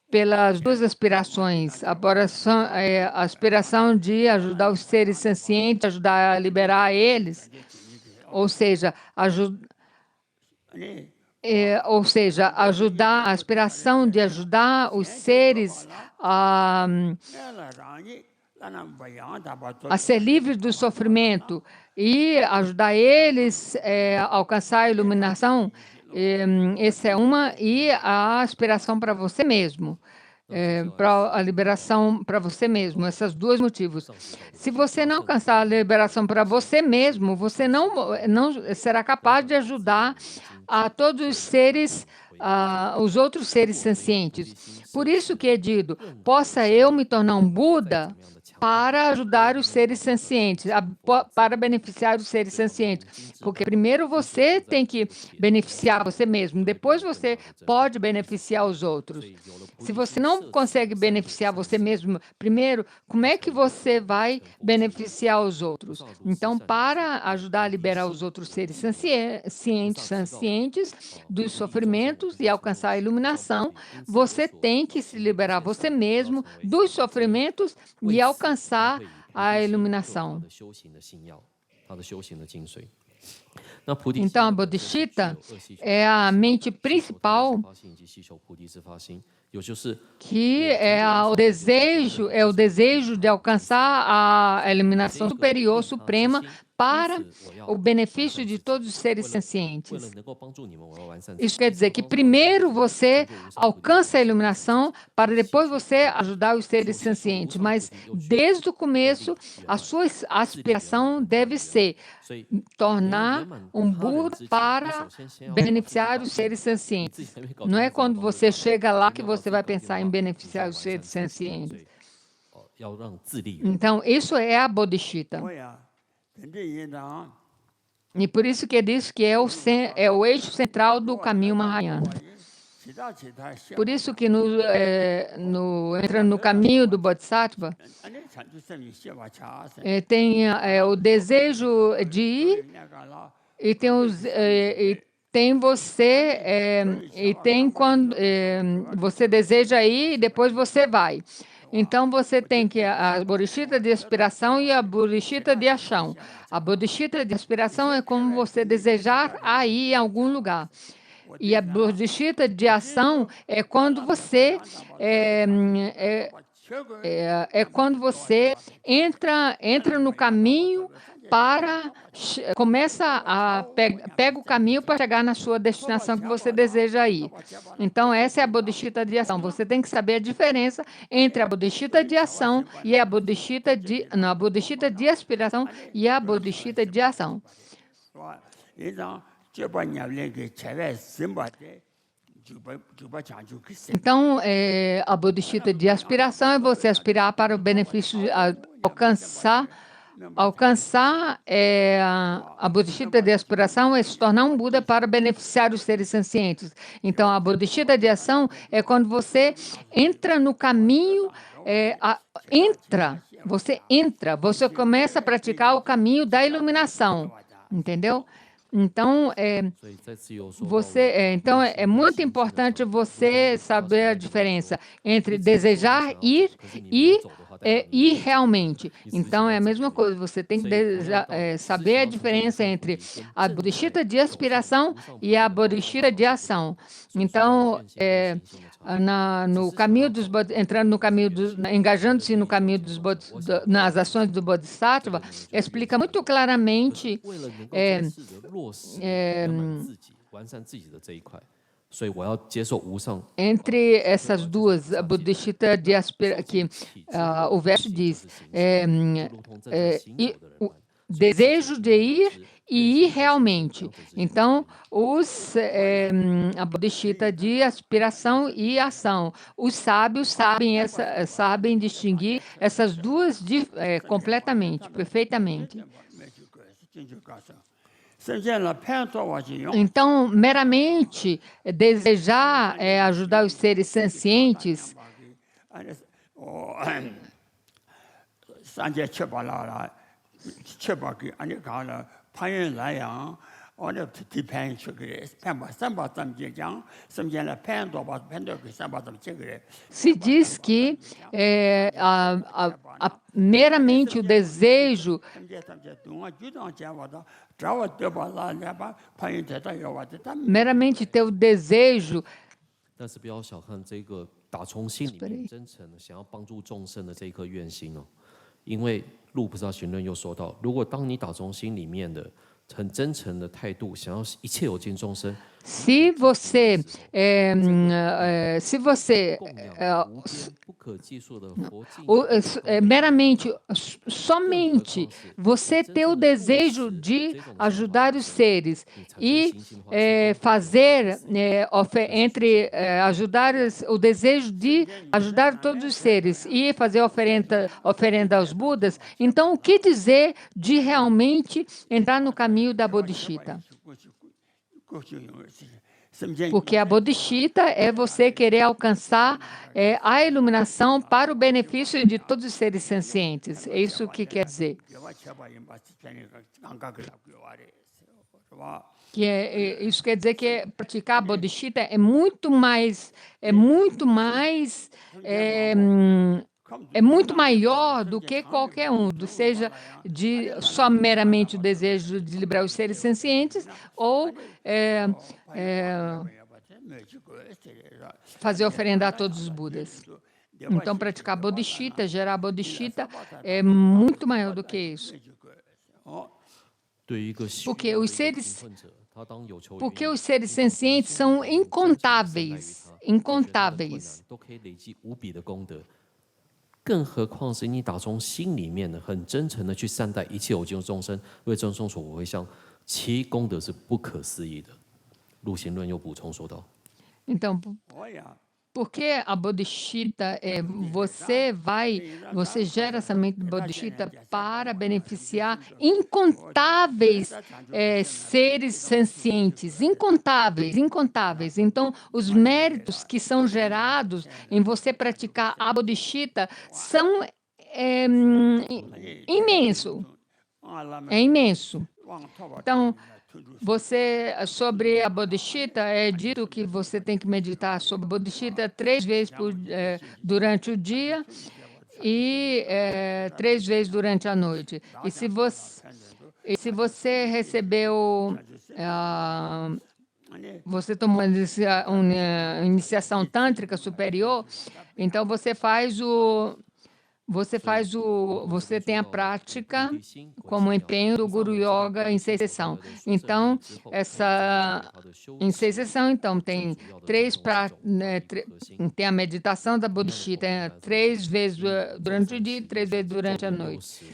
Speaker 2: pelas duas aspirações, a aspiração de ajudar os seres sencientes, ajudar a liberar eles, ou seja, ajudar a aspiração de ajudar os seres a ser livres do sofrimento e ajudar eles a alcançar a iluminação. Essa é uma, e a aspiração para você mesmo, para a liberação para você mesmo, esses dois motivos. Se você não alcançar a liberação para você mesmo, você não será capaz de ajudar a todos os seres, os outros seres sencientes. Por isso que é dito, possa eu me tornar um Buda para ajudar os seres sencientes, para beneficiar os seres sencientes. Porque primeiro você tem que beneficiar você mesmo, depois você pode beneficiar os outros. Se você não consegue beneficiar você mesmo primeiro, como é que você vai beneficiar os outros? Então, para ajudar a liberar os outros seres sencientes dos sofrimentos e alcançar a iluminação, você tem que se liberar você mesmo dos sofrimentos e alcançar a iluminação. Então, a Bodhisattva é a mente principal que é o desejo de alcançar a iluminação superior, suprema, para o benefício de todos os seres sencientes. Isso quer dizer que primeiro você alcança a iluminação para depois você ajudar os seres sencientes, mas desde o começo a sua aspiração deve ser tornar um Buda para beneficiar os seres sencientes. Não é quando você chega lá que você vai pensar em beneficiar os seres sencientes. Então, isso é a Bodhisattva. E por isso que ele diz que é o eixo central do caminho Mahayana. Por isso que entrando no caminho do Bodhisattva, tem o desejo de ir e tem quando você deseja ir e depois você vai. Então, você tem que a bodhisattva de aspiração e a bodhisattva de ação. A bodhisattva de aspiração é como você desejar ir em algum lugar. E a bodhisattva de ação é quando você entra no caminho pega o caminho para chegar na sua destinação que você deseja ir. Então, essa é a bodhisattva de ação. Você tem que saber a diferença entre a bodhisattva de ação e a bodhisattva de aspiração e a bodhisattva de ação. Então, a bodhisattva de aspiração é você aspirar para o benefício de alcançar a bodhisattva de aspiração é se tornar um Buda para beneficiar os seres sencientes. Então, a bodhisattva de ação é quando você entra no caminho, você começa a praticar o caminho da iluminação, entendeu? Então, então é muito importante você saber a diferença entre desejar ir e ir realmente. Então, é a mesma coisa, você tem que saber a diferença entre a bodhisattva de aspiração e a bodhisattva de ação. Então, no caminho engajando-se no caminho nas ações do Bodhisattva, explica muito claramente entre essas duas, a bodhisattva de aspiração, que o verso diz, o desejo de ir e ir realmente. Então, a bodhisattva de aspiração e ação. Os sábios sabem distinguir essas duas completamente, perfeitamente. Então, meramente desejar ajudar os seres sencientes se diz que meramente o desejo meramente ter o desejo
Speaker 3: 但是不要小看这个打从心里面真诚的想要帮助众生的这一颗愿心哦，因为路菩萨行论又说到，如果当你打从心里面的很真诚的态度，想要一切有情众生。
Speaker 2: Se você meramente, somente você ter o desejo de ajudar os seres e fazer o desejo de ajudar todos os seres e fazer oferenda aos Budas, então o que dizer de realmente entrar no caminho da Bodhisattva? Porque a Bodhisattva é você querer alcançar a iluminação para o benefício de todos os seres sencientes. É isso que quer dizer. Isso quer dizer que praticar a Bodhisattva é muito maior do que qualquer um, seja só meramente o desejo de liberar os seres sencientes ou fazer oferenda a todos os Budas. Então, praticar bodhicitta, gerar bodhicitta, é muito maior do que isso. Porque os seres sencientes são incontáveis, incontáveis.
Speaker 3: 更何况是你打从心里面呢，很真诚的去善待一切有情众生，为众生所回向，其功德是不可思议的。陆行论又补充说道。
Speaker 2: Então, porque a bodhicitta você gera essa mente bodhicitta para beneficiar incontáveis seres sencientes, incontáveis. Então, os méritos que são gerados em você praticar a bodhicitta são imenso. É imenso. Então, sobre a bodhicitta, é dito que você tem que meditar sobre a bodhicitta 3 vezes durante o dia e 3 vezes durante a noite. E se você recebeu, você tomou uma iniciação tântrica superior, então você tem a prática como empenho do Guru Yoga em 6 sessões. Então, em 6 sessões, então, tem tem a meditação da bodhicitta 3 vezes durante o dia e 3 vezes durante a noite.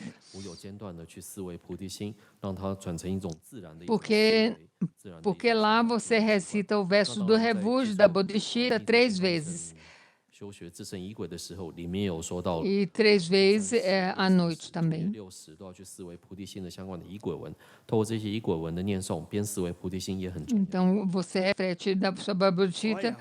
Speaker 2: Porque lá você recita o verso do refúgio da bodhicitta 3 vezes. E 3 vezes à noite também. Então, você reflete sobre a bodhicitta.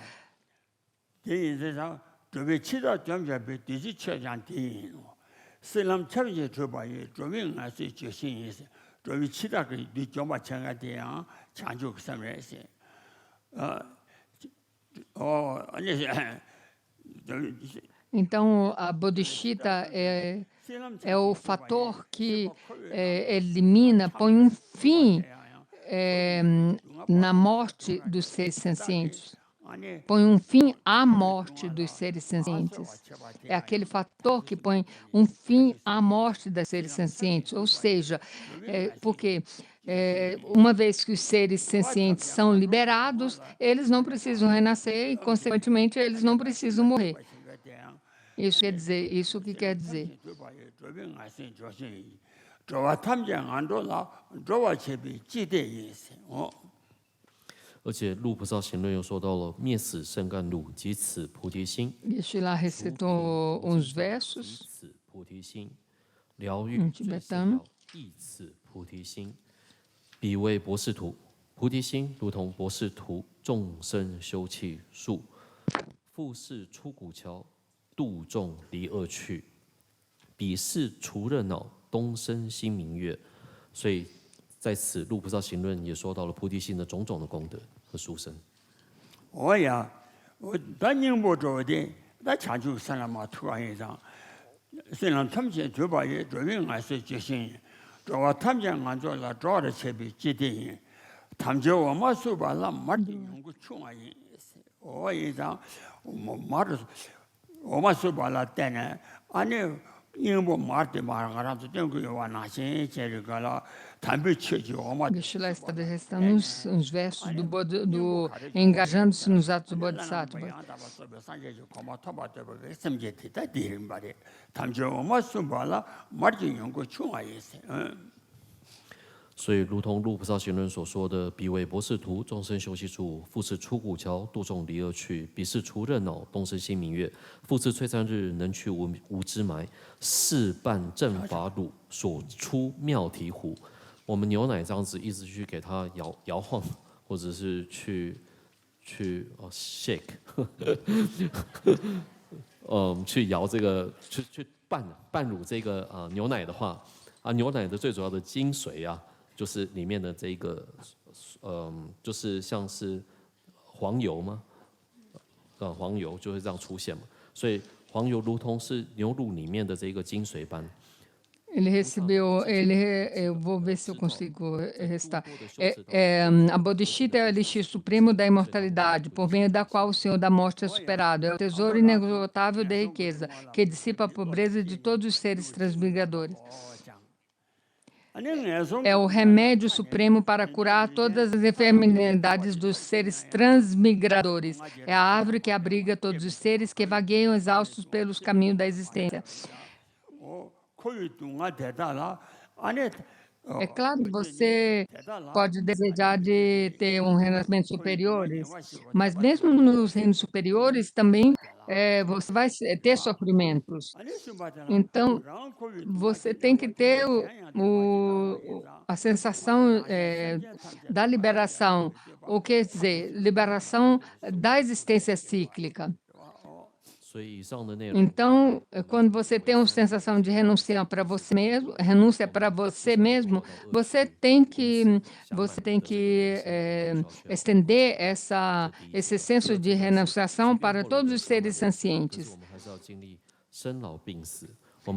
Speaker 2: Então, a bodhicitta é o fator que elimina, põe um fim na morte dos seres sencientes. Põe um fim à morte dos seres sencientes. É aquele fator que põe um fim à morte dos seres sencientes. Ou seja, porque uma vez que os seres sencientes são liberados, eles não precisam renascer e, consequentemente, eles não precisam morrer. Isso que quer dizer.
Speaker 3: 而且《入菩萨行论》又说到了灭死生甘露，即此菩提心。
Speaker 2: Este lá recitou uns versos
Speaker 3: 即此菩提心，疗愈最深了，亦此菩提心。彼为博士图，菩提心如同博士图，众生修契树，复是出古桥，度众离恶趣。彼是除热恼，东升心明月。所以。 在此，《入菩萨行论》也说到了菩提心的种种的功德和殊胜。
Speaker 1: 我当年我做的，那强就三了嘛，突然一张，虽然他们现做把也做明还是决心，做他们讲按照了做的设备决定，他们就我们说吧，那没得用过穷啊人，我一张我没得，我们说吧了，但呢，俺呢。
Speaker 2: Deixa lá está recitando uns versos do engajando-se nos atos do Bodhisattva.
Speaker 3: Então, 所以，如同《入菩萨行论》所说的，彼为博士图，众生修习处，复是出古桥，度众离恶趣；彼是除热恼，东升心明月；复是璀璨日，能去无知霾。是伴正法乳，所出妙醍醐。我们牛奶这样子一直去给它摇晃，或者是去shake， 去摇这个，去拌乳这个牛奶的话，牛奶的最主要的精髓啊。 就是里面的这个，就是像是黄油吗？黄油就会这样出现嘛。所以黄油如同是牛乳里面的这个精髓般。
Speaker 2: Ele recebeu, eu vou ver se eu consigo restar. A Bodhisattva é o elixir supremo da imortalidade, por meio da qual o Senhor da morte é superado. É o tesouro inesgotável da riqueza, que dissipa a pobreza de todos os seres transmigradores. É o remédio supremo para curar todas as enfermidades dos seres transmigradores. É a árvore que abriga todos os seres que vagueiam exaustos pelos caminhos da existência. É claro que você pode desejar de ter um renascimento superiores, mas mesmo nos reinos superiores também você vai ter sofrimentos. Então, você tem que ter a sensação da liberação, ou quer dizer, liberação da existência cíclica. Então, quando você tem uma sensação de renúncia para você mesmo, você tem que estender esse senso de renunciação para todos os seres sencientes.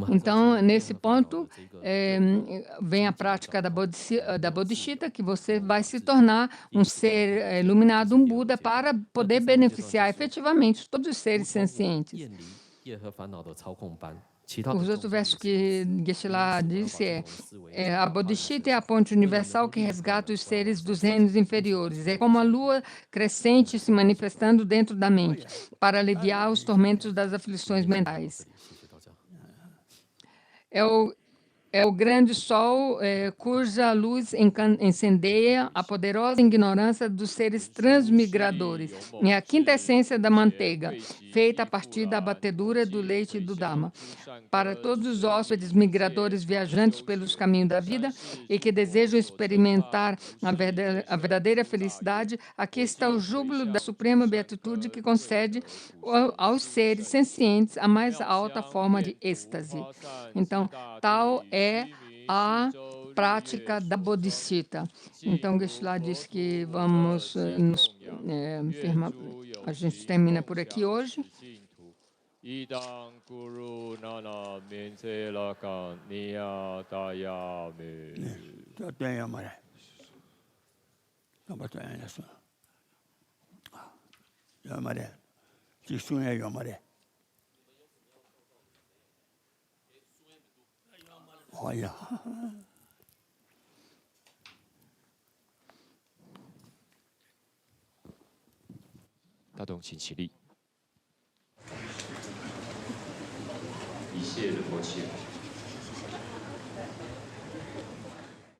Speaker 2: Então, nesse ponto, vem a prática da Bodhisattva, que você vai se tornar um ser iluminado, um Buda, para poder beneficiar efetivamente todos os seres sencientes. Os outros versos que Geshe-la disse a Bodhisattva é a ponte universal que resgata os seres dos reinos inferiores. É como a lua crescente se manifestando dentro da mente, para aliviar os tormentos das aflições mentais. É o grande sol cuja luz incendeia a poderosa ignorância dos seres transmigradores. É a quinta essência da manteiga, feita a partir da batedura do leite do Dharma. Para todos os hóspedes migradores viajantes pelos caminhos da vida e que desejam experimentar a verdadeira felicidade, aqui está o júbilo da suprema beatitude que concede aos seres sencientes a mais alta forma de êxtase. Então, tal é a prática da Bodhisattva. Então, Geshe-la disse que vamos firmar. A gente termina por aqui hoje.
Speaker 1: Olha.
Speaker 4: 大众请起立。一切的佛切。